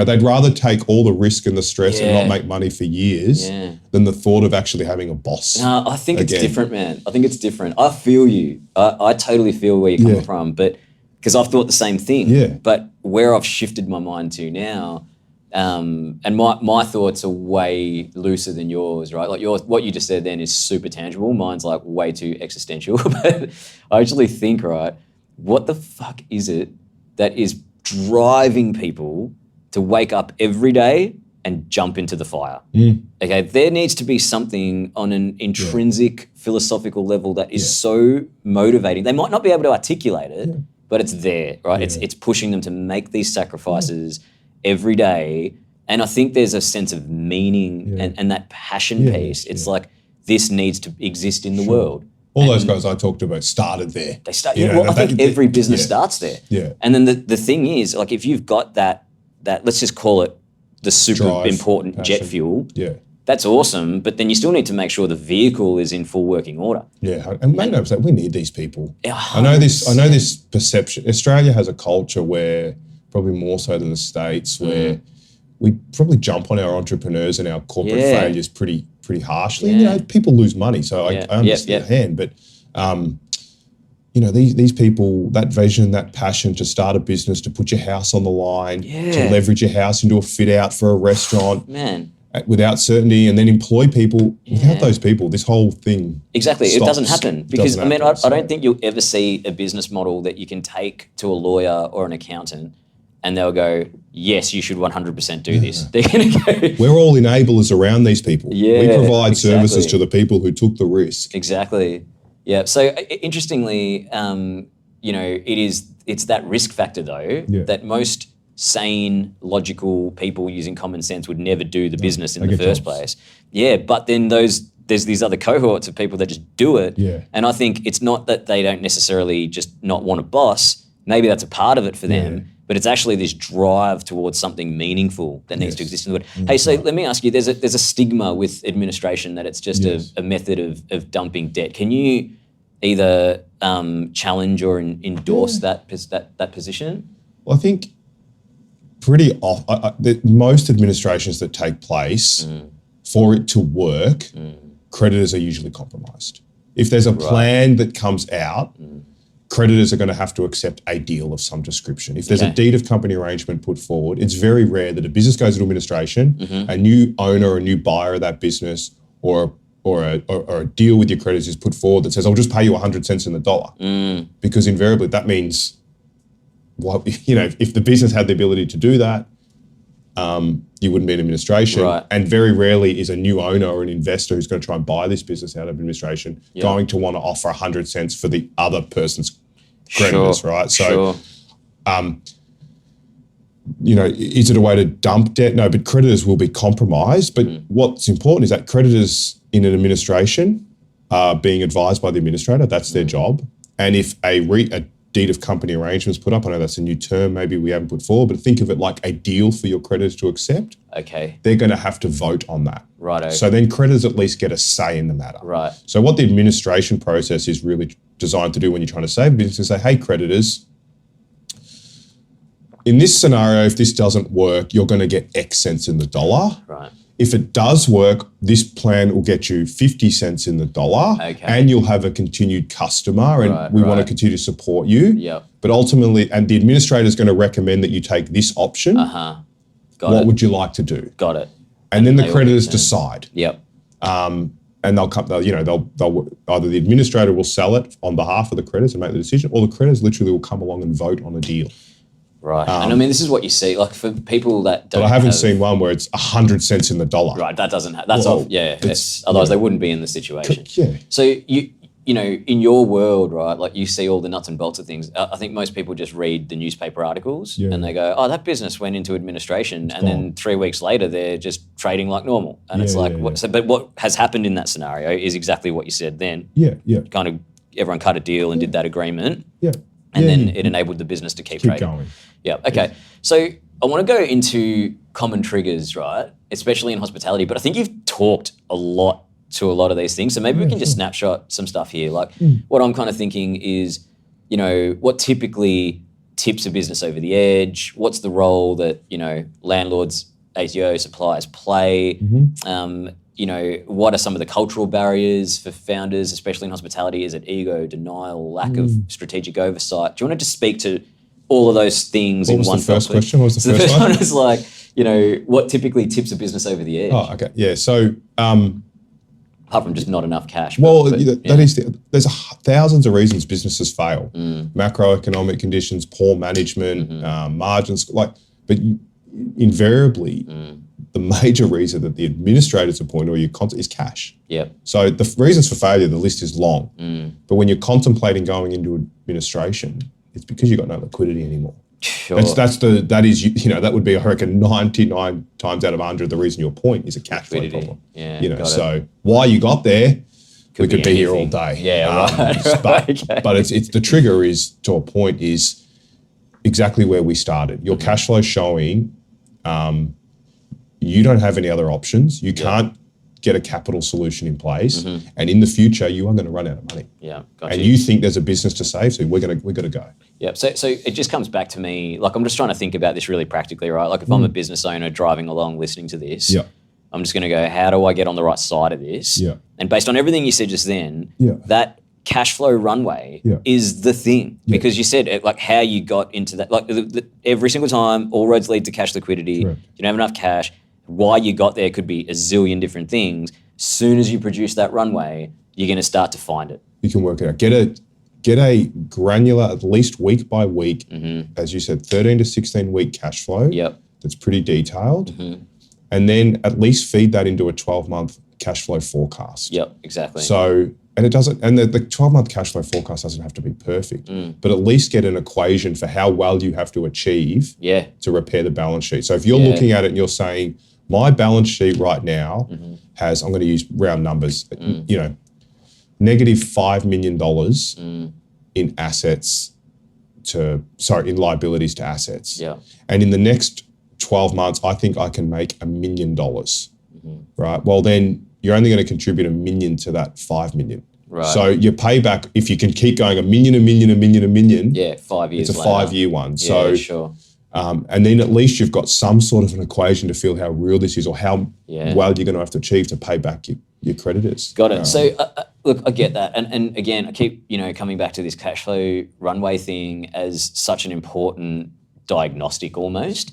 They'd rather take all the risk and the stress and not make money for years than the thought of actually having a boss. No, I think it's different, man. I think it's different. I feel you. I totally feel where you're coming from, but because I've thought the same thing. Yeah. But where I've shifted my mind to now, and my thoughts are way looser than yours, right? Like what you just said then is super tangible. Mine's like way too existential. But I actually think, right, what the fuck is it that is driving people to wake up every day and jump into the fire? Okay, there needs to be something on an intrinsic philosophical level that is so motivating. They might not be able to articulate it, but it's there, right? It's pushing them to make these sacrifices every day. And I think there's a sense of meaning and that passion piece. It's like, this needs to exist in the world. All those guys I talked about started there. They start. I think every business starts there. Yeah. And then the thing is, like, if you've got that, let's just call it the super important jet fuel. Yeah. That's awesome, but then you still need to make sure the vehicle is in full working order. Yeah, and make no mistake, we need these people. 100%. I know this perception. Australia has a culture where, probably more so than the States, where we probably jump on our entrepreneurs and our corporate failures pretty harshly. Yeah. People lose money, so I understand. But these people, that vision, that passion to start a business, to put your house on the line, to leverage your house into a fit out for a restaurant, without certainty, and then employ people. Without those people, this whole thing stops. It doesn't happen. Because I don't think you'll ever see a business model that you can take to a lawyer or an accountant and they'll go, yes, you should 100% do this. They're going to go. We're all enablers around these people. Yeah, we provide services to the people who took the risk. Exactly. Yeah. So interestingly, it's that risk factor though that most sane, logical people using common sense would never do the business in the first place. Yeah, but then there's these other cohorts of people that just do it. Yeah. And I think it's not that they don't necessarily just not want a boss. Maybe that's a part of it for them. But it's actually this drive towards something meaningful that needs to exist in the world. Hey, so let me ask you, there's a stigma with administration that it's just a method of dumping debt. Can you either challenge or endorse that position? Well, I think most administrations that take place, for it to work, creditors are usually compromised. If there's a plan that comes out, creditors are going to have to accept a deal of some description. If there's a deed of company arrangement put forward, it's very rare that a business goes into administration, a new owner or a new buyer of that business or a deal with your creditors is put forward that says, I'll just pay you 100 cents in the dollar. Because invariably that means, if the business had the ability to do that, you wouldn't be in administration. Right. And very rarely is a new owner or an investor who's going to try and buy this business out of administration going to want to offer 100 cents for the other person's creditors, right? So, is it a way to dump debt? No, but creditors will be compromised. But what's important is that creditors in an administration are being advised by the administrator. That's their job. And if a deed of company arrangements put up, I know that's a new term maybe we haven't put forward, but think of it like a deal for your creditors to accept. Okay. They're going to have to vote on that. Right. So then creditors at least get a say in the matter. Right. So what the administration process is really designed to do when you're trying to save a business is say, hey, creditors, in this scenario, if this doesn't work, you're going to get X cents in the dollar. Right. if it does work, this plan will get you 50 cents in the dollar, and you'll have a continued customer, and we want to continue to support you. Yep. But ultimately, and the administrator is going to recommend that you take this option. What would you like to do? Got it. And then the creditors decide. Yep. And they'll come. They'll either the administrator will sell it on behalf of the creditors and make the decision, or the creditors literally will come along and vote on a deal. Right. And I mean, this is what you see, like for people that don't But I haven't seen one where it's 100 cents in the dollar. Right. That doesn't that's off. Yeah. Otherwise they wouldn't be in the situation. Yeah. So you know, in your world, right, like you see all the nuts and bolts of things. I think most people just read the newspaper articles and they go, oh, that business went into administration. And then 3 weeks later, they're just trading like normal. And it's like, but what has happened in that scenario is exactly what you said then. Yeah. Kind of everyone cut a deal and did that agreement. Yeah. And then it enabled the business to keep trading. Going. Yeah. Okay. So I want to go into common triggers, right? Especially in hospitality. But I think you've talked a lot to a lot of these things. So maybe we can just snapshot some stuff here. Like what I'm kind of thinking is, you know, what typically tips a business over the edge? What's the role that, you know, landlords, ATO, suppliers play? You know, what are some of the cultural barriers for founders, especially in hospitality? Is it ego, denial, lack of strategic oversight? Do you want to just speak to all of those things in one? What was the first question? What was the first one? The first one is like, you know, what typically tips a business over the edge? Oh, okay. Yeah. So, apart from just not enough cash. There's thousands of reasons businesses fail. Macroeconomic conditions, poor management, margins. But invariably, the major reason that the administrators appoint or is cash. Yeah. So the reasons for failure, the list is long. But when you're contemplating going into administration, it's because you've got no liquidity anymore. Sure. That would be, I reckon, 99 times out of 100, the reason you appoint is a cash flow problem. Yeah. So why you got there, we could be here all day. Yeah, right. But it's the trigger is to a point is exactly where we started. Your cash flow showing, you don't have any other options. You can't get a capital solution in place, and in the future you are going to run out of money. Yeah, and you think there's a business to save, so we're going to go. Yeah. So it just comes back to me. Like I'm just trying to think about this really practically, right? Like if I'm a business owner driving along, listening to this, I'm just going to go, how do I get on the right side of this? Yeah. And based on everything you said just then, that cash flow runway is the thing, because you said it, like how you got into that, like every single time, all roads lead to cash liquidity. Correct. You don't have enough cash. Why you got there could be a zillion different things. Soon as you produce that runway, you're going to start to find it. You can work it out. Get a granular, at least week by week, as you said, 13 to 16 week cash flow. Yep. That's pretty detailed. And then at least feed that into a 12-month cash flow forecast. Yep, exactly. So, and it doesn't, and the 12-month cash flow forecast doesn't have to be perfect, but at least get an equation for how well you have to achieve to repair the balance sheet. So if you're looking at it and you're saying, my balance sheet right now has, I'm going to use round numbers, you know, negative $5 million in assets in liabilities to assets. Yeah. And in the next 12 months, I think I can make $1 million, right? Well, then you're only going to contribute $1 million to that $5 million. Right. So your payback, if you can keep going $1 million, yeah, 5 years it's a later. 5-year one. Yeah, so sure. And then at least you've got some sort of an equation to feel how real this is or how well you're going to have to achieve to pay back your creditors. Got it. So look, I get that. And again, I keep, coming back to this cash flow runway thing as such an important diagnostic almost.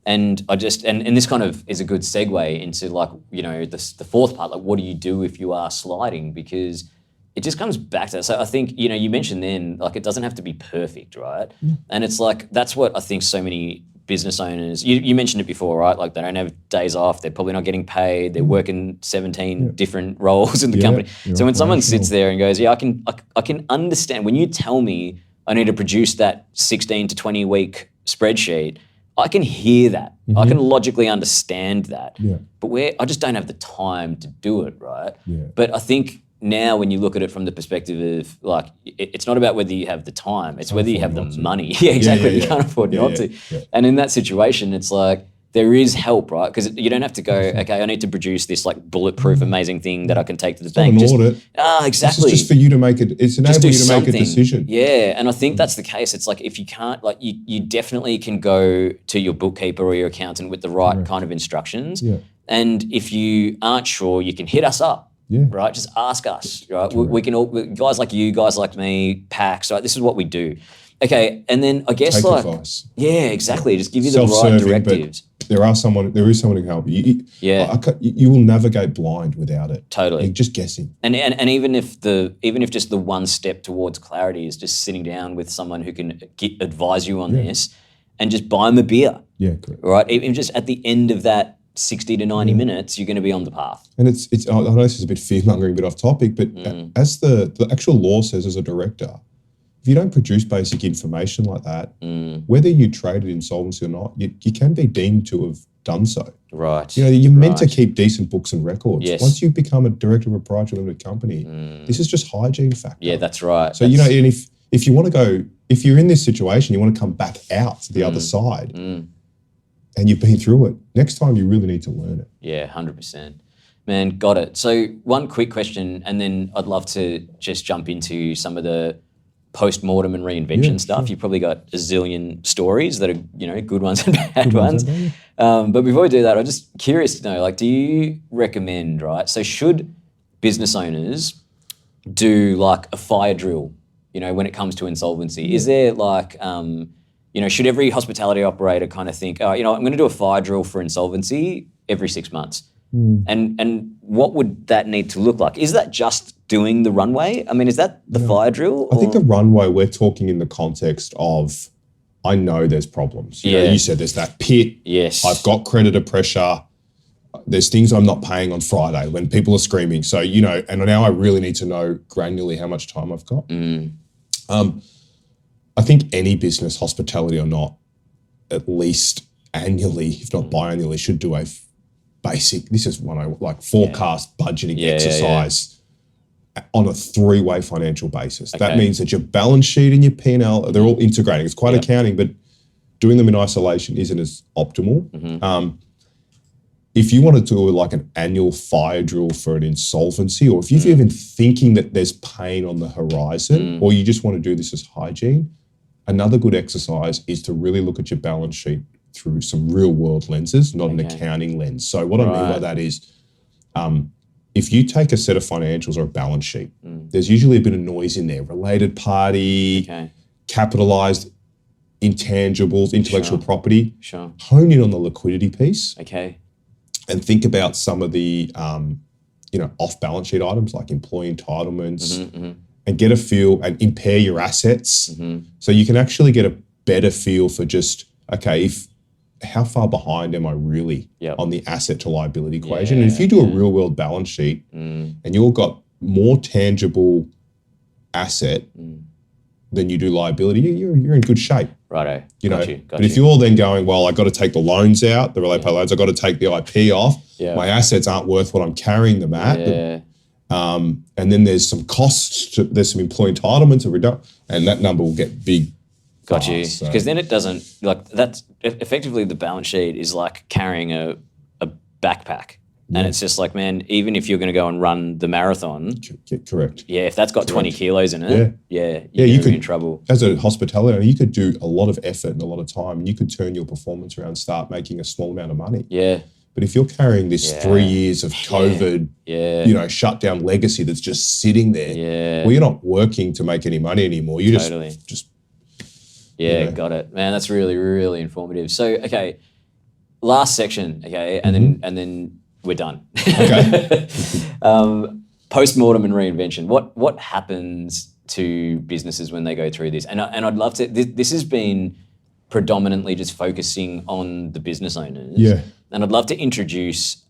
And I just, and this kind of is a good segue into like, the fourth part, like what do you do if you are sliding? Because it just comes back to that. So I think, you mentioned then, like it doesn't have to be perfect, right? Yeah. And it's like, that's what I think so many business owners, you mentioned it before, right? Like they don't have days off, they're probably not getting paid, they're working 17 different roles in the company. So when someone sits there and goes, I can understand, when you tell me I need to produce that 16 to 20 week spreadsheet, I can hear that. I can logically understand that. Yeah. But I just don't have the time to do it, right? Yeah. But I think now when you look at it from the perspective of like, it's not about whether you have the time, it's whether you have the money. Yeah, exactly. You can't afford not to. Yeah. And in that situation, it's like, there is help, right? Because you don't have to go, okay, I need to produce this like bulletproof, amazing thing that I can take to the bank. Not an audit. Exactly. It's just for you to make it, it's enabling you to make a decision. Yeah, and I think that's the case. It's like if you can't, like you definitely can go to your bookkeeper or your accountant with the right kind of instructions. Yeah. And if you aren't sure, you can hit us up, right? Just ask us, right? We can all, guys like you, guys like me, PAX, right? This is what we do. Okay, and then I guess Take advice. Yeah, exactly. Just give you the right directives. There is someone who can help you. You will navigate blind without it. Totally. You're just guessing. And even if just the one step towards clarity is just sitting down with someone who can advise you on this, and just buy them a beer. Yeah, correct. Right? Even just at the end of that 60 to 90 minutes, you're going to be on the path. And it's I know this is a bit fear-mongering, a bit off topic, but as the actual law says as a director, if you don't produce basic information like that, whether you traded insolvency or not, you can be deemed to have done so. Right. You're meant to keep decent books and records. Yes. Once you become a director of a proprietary limited company, this is just hygiene factor. Yeah, that's right. So, and if you want to go, if you're in this situation, you want to come back out to the other side and you've been through it, next time you really need to learn it. Yeah, 100%. Man, got it. So one quick question, and then I'd love to just jump into some of the post-mortem and reinvention stuff. Sure. You've probably got a zillion stories that are, good ones and bad ones. But before we do that, I'm just curious to know, do you recommend, right? So should business owners do a fire drill, when it comes to insolvency? Is there should every hospitality operator kind of think, I'm going to do a fire drill for insolvency every 6 months? And what would that need to look like? Is that just doing the runway? I mean, is that the fire drill? I think the runway, we're talking in the context of, I know there's problems. You said there's that pit. Yes. I've got creditor pressure. There's things I'm not paying on Friday when people are screaming. So, and now I really need to know granularly how much time I've got. I think any business, hospitality or not, at least annually, if not biannually, should do a basic, this is one I like, forecast budgeting exercise on a 3-way financial basis. That means that your balance sheet and your P&L, they're all integrating. It's quite accounting, but doing them in isolation isn't as optimal. If you want to do an annual fire drill for an insolvency, or if you're even thinking that there's pain on the horizon, or you just want to do this as hygiene, another good exercise is to really look at your balance sheet through some real world lenses, not an accounting lens. So what I mean by that is, if you take a set of financials or a balance sheet, there's usually a bit of noise in there, related party, capitalized intangibles, intellectual property. Sure. Hone in on the liquidity piece. Okay. And think about some of the, off balance sheet items like employee entitlements, and get a feel and impair your assets. So you can actually get a better feel for just, how far behind am I really on the asset to liability equation? And if you do a real world balance sheet and you've got more tangible asset than you do liability, you're in good shape. Righto. But if you're then going, well, I got to take the loans out, the related party loans, I got to take the IP off. My assets aren't worth what I'm carrying them at. And then there's some costs, there's some employee entitlements, and that number will get big. Got you. Because then it doesn't, that's effectively the balance sheet is like carrying a backpack. And it's just man, even if you're going to go and run the marathon. Correct. Yeah, if that's got 20 kilos in it, you could be in trouble. As a hospitality owner, you could do a lot of effort and a lot of time, and you could turn your performance around, start making a small amount of money. Yeah. But if you're carrying this 3 years of COVID, shut down legacy that's just sitting there, well, you're not working to make any money anymore. You just got it. Man, that's really, really informative. So, last section, and then we're done. Okay. Post-mortem and reinvention. What happens to businesses when they go through this? And I'd love to, this has been predominantly just focusing on the business owners. Yeah. And I'd love to introduce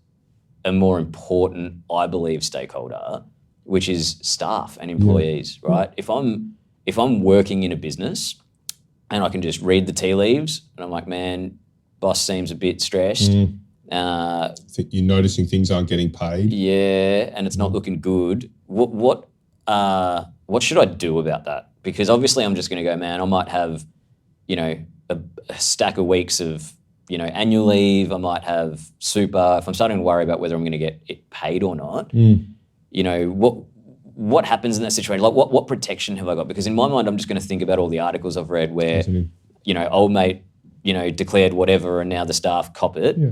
a more important, I believe, stakeholder, which is staff and employees, right? If I'm working in a business and I can just read the tea leaves and I'm like, man, boss seems a bit stressed. You're noticing things aren't getting paid. Yeah, and it's not looking good. What should I do about that? Because obviously I'm just going to go, man, I might have, a stack of weeks of, annual leave. I might have super. If I'm starting to worry about whether I'm going to get it paid or not, what happens in that situation? Like what protection have I got? Because in my mind, I'm just going to think about all the articles I've read where, old mate, declared whatever and now the staff cop it. Yeah.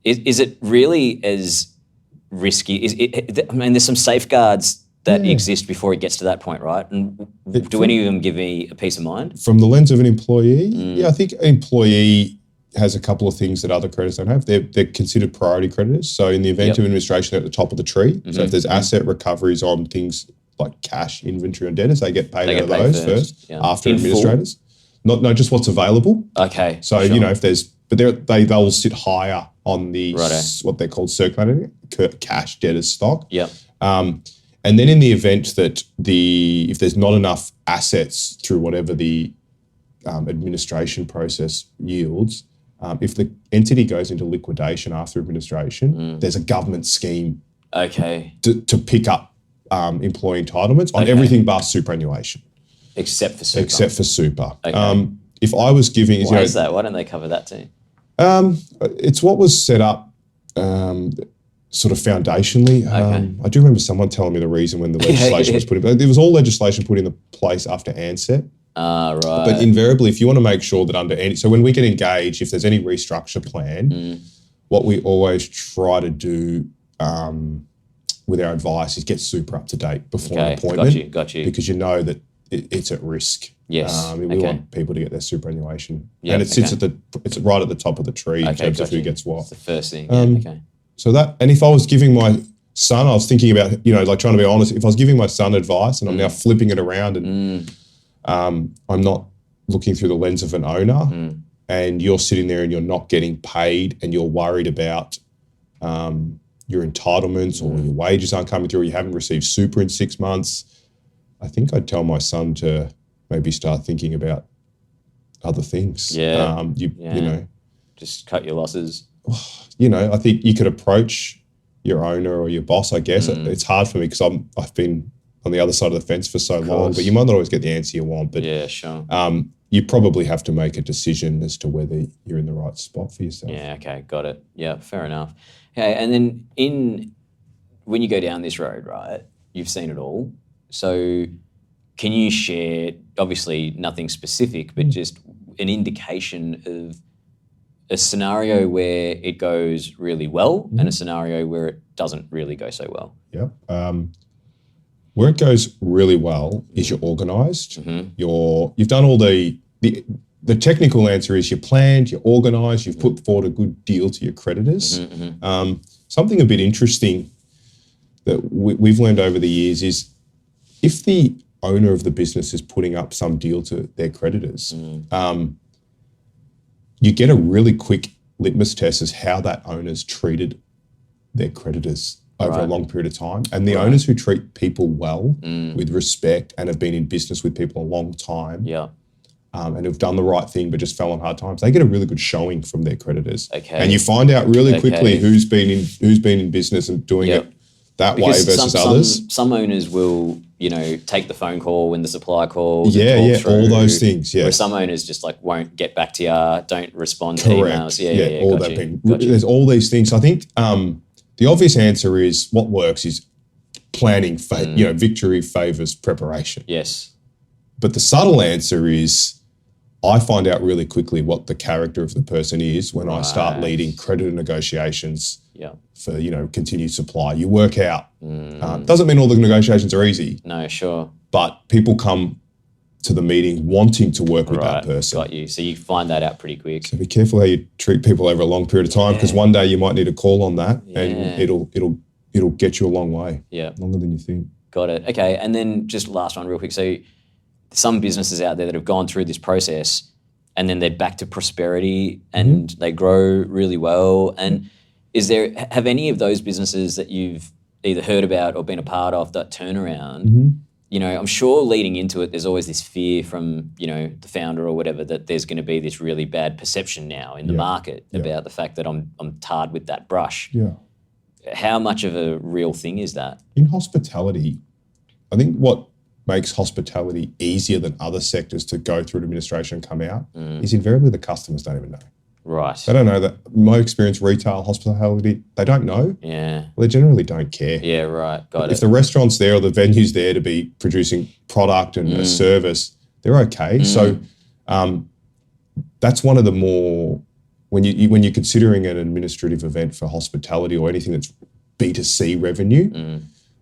Is it really as risky? I mean, there's some safeguards that exist before it gets to that point, right? And do any of them give me a peace of mind? From the lens of an employee, I think an employee has a couple of things that other creditors don't have. They're considered priority creditors. So in the event of administration, they're at the top of the tree. So if there's asset recoveries on things like cash, inventory, and debtors, they get paid out of those first after administrators. Not just what's available. Okay. So if there's, but they'll sit higher on the what they're called circulating cash debtors stock. Yep. And then in the event that if there's not enough assets through whatever the administration process yields, if the entity goes into liquidation after administration, there's a government scheme to pick up employee entitlements on everything bar superannuation. Except for super. Okay. If I was giving... Why is that? Why don't they cover that too? It's what was set up sort of foundationally. I do remember someone telling me the reason when the legislation was put in place. There was all legislation put into place after ANSET. Right. But invariably, if you want to make sure that under any... So when we get engaged, if there's any restructure plan, what we always try to do with our advice is get super up to date before an appointment. Got you. Because you know that it's at risk. Yes. We want people to get their superannuation. And it sits it's right at the top of the tree in terms of who gets what. It's the first thing. So and if I was giving my son, I was thinking about, like trying to be honest, if I was giving my son advice and I'm now flipping it around and I'm not looking through the lens of an owner and you're sitting there and you're not getting paid and you're worried about your entitlements or your wages aren't coming through or you haven't received super in 6 months, I think I'd tell my son to maybe start thinking about other things. Just cut your losses. I think you could approach your owner or your boss, I guess. It's hard for me because I've been on the other side of the fence for so long, but you might not always get the answer you want. But you probably have to make a decision as to whether you're in the right spot for yourself. Yeah, okay, got it. Yeah, fair enough. Okay, and then when you go down this road, right, you've seen it all. So can you share, obviously nothing specific, but just an indication of a scenario where it goes really well and a scenario where it doesn't really go so well? Yeah. Where it goes really well is you're organised. You've done all the technical answer is you're planned, you're organised, you've put forward a good deal to your creditors. Something a bit interesting that we've learned over the years is if the owner of the business is putting up some deal to their creditors, you get a really quick litmus test as how that owner's treated their creditors over a long period of time. And the owners who treat people well, with respect, and have been in business with people a long time, and have done the right thing but just fell on hard times, they get a really good showing from their creditors. And you find out really quickly who's been in business and doing it that way versus others. Some owners will, take the phone call when the supplier calls. All those things. Yeah, where some owners just won't get back to you, don't respond to emails. There's all these things. I think the obvious answer is what works is planning. Victory favors preparation. Yes, but the subtle answer is I find out really quickly what the character of the person is when I start leading creditor negotiations. For continued supply, you work out. Doesn't mean all the negotiations are easy. No, sure. But people come to the meeting wanting to work with that person. Got you. So you find that out pretty quick. So be careful how you treat people over a long period of time because one day you might need a call on that, and it'll get you a long way. Yeah, longer than you think. Got it. Okay, and then just last one, real quick. So some businesses out there that have gone through this process, and then they're back to prosperity, and they grow really well, and have any of those businesses that you've either heard about or been a part of that turnaround, I'm sure leading into it, there's always this fear from, the founder or whatever that there's going to be this really bad perception now in the market about the fact that I'm tarred with that brush. Yeah. How much of a real thing is that? In hospitality, I think what makes hospitality easier than other sectors to go through administration and come out is invariably the customers don't even know. Right. They don't know that. My experience, retail, hospitality, they don't know. Yeah. Well, they generally don't care. Yeah, right. Got it. If the restaurant's there or the venue's there to be producing product and a service, they're okay. So that's one of the more when you're considering an administrative event for hospitality or anything that's B2C revenue,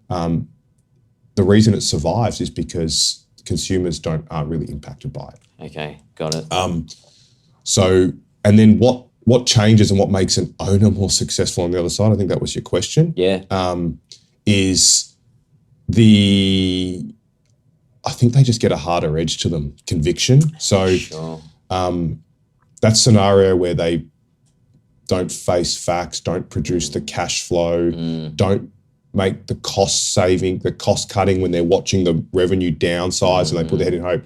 the reason it survives is because consumers aren't really impacted by it. Okay, got it. So, and then what changes and what makes an owner more successful on the other side? I think that was your question. Yeah. I think they just get a harder edge to them, conviction. So Sure. that scenario where they don't face facts, don't produce the cash flow, don't make the cost cutting when they're watching the revenue downsize and they put their head in hope.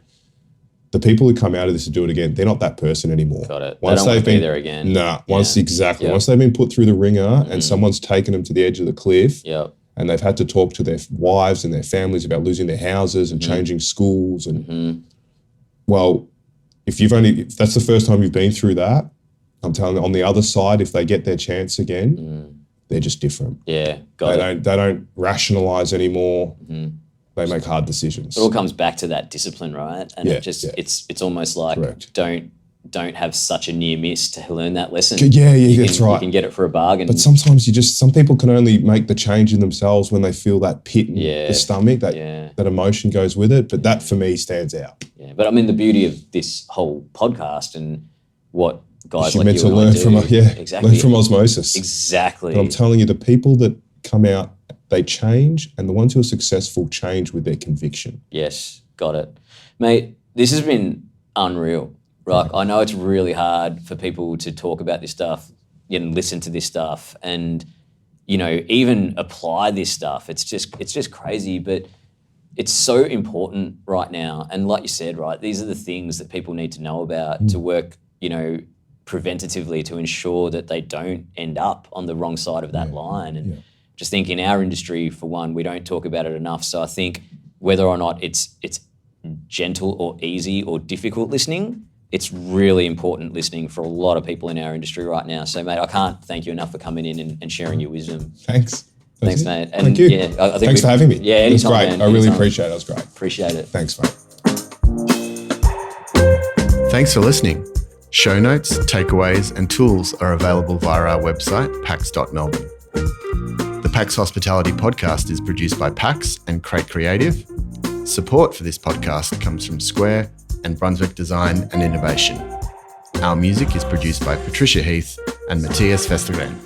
The people who come out of this to do it again, they're not that person anymore. Got it. Once they don't they've be been there again. Once Yep. Once they've been put through the ringer and someone's taken them to the edge of the cliff, Yep. and they've had to talk to their wives and their families about losing their houses and changing schools, and well, if that's the first time you've been through that, I'm telling you, on the other side, if they get their chance again, they're just different. Yeah, got it. They don't rationalize anymore. They make hard decisions. It all comes back to that discipline, right? And it's almost like Correct. don't have such a near miss to learn that lesson. That's right. You can get it for a bargain. But sometimes some people can only make the change in themselves when they feel that pit in the stomach, that emotion goes with it. But that for me stands out. Yeah, but I mean the beauty of this whole podcast and what guys You're like meant you to and I learn do. learn from osmosis. Exactly. But I'm telling you, the people that come out, they change, and the ones who are successful change with their conviction. Yes, got it. Mate, this has been unreal. Right? I know it's really hard for people to talk about this stuff and listen to this stuff and, even apply this stuff. It's just crazy, but it's so important right now. And like you said, right, these are the things that people need to know about to work, preventatively to ensure that they don't end up on the wrong side of that line. And just think in our industry, for one, we don't talk about it enough. So I think whether or not it's gentle or easy or difficult listening, it's really important listening for a lot of people in our industry right now. So, mate, I can't thank you enough for coming in and sharing your wisdom. Thanks. Thanks, mate. And thank you. Yeah, I think Thanks for having me. Yeah, anytime, it was great. Man. I really appreciate it. It was great. Appreciate it. Thanks, mate. Thanks for listening. Show notes, takeaways, and tools are available via our website, pax.melbourne. The Pax Hospitality Podcast is produced by Pax and Crate Creative. Support for this podcast comes from Square and Brunswick Design and Innovation. Our music is produced by Patricia Heath and Matthias Vestergren.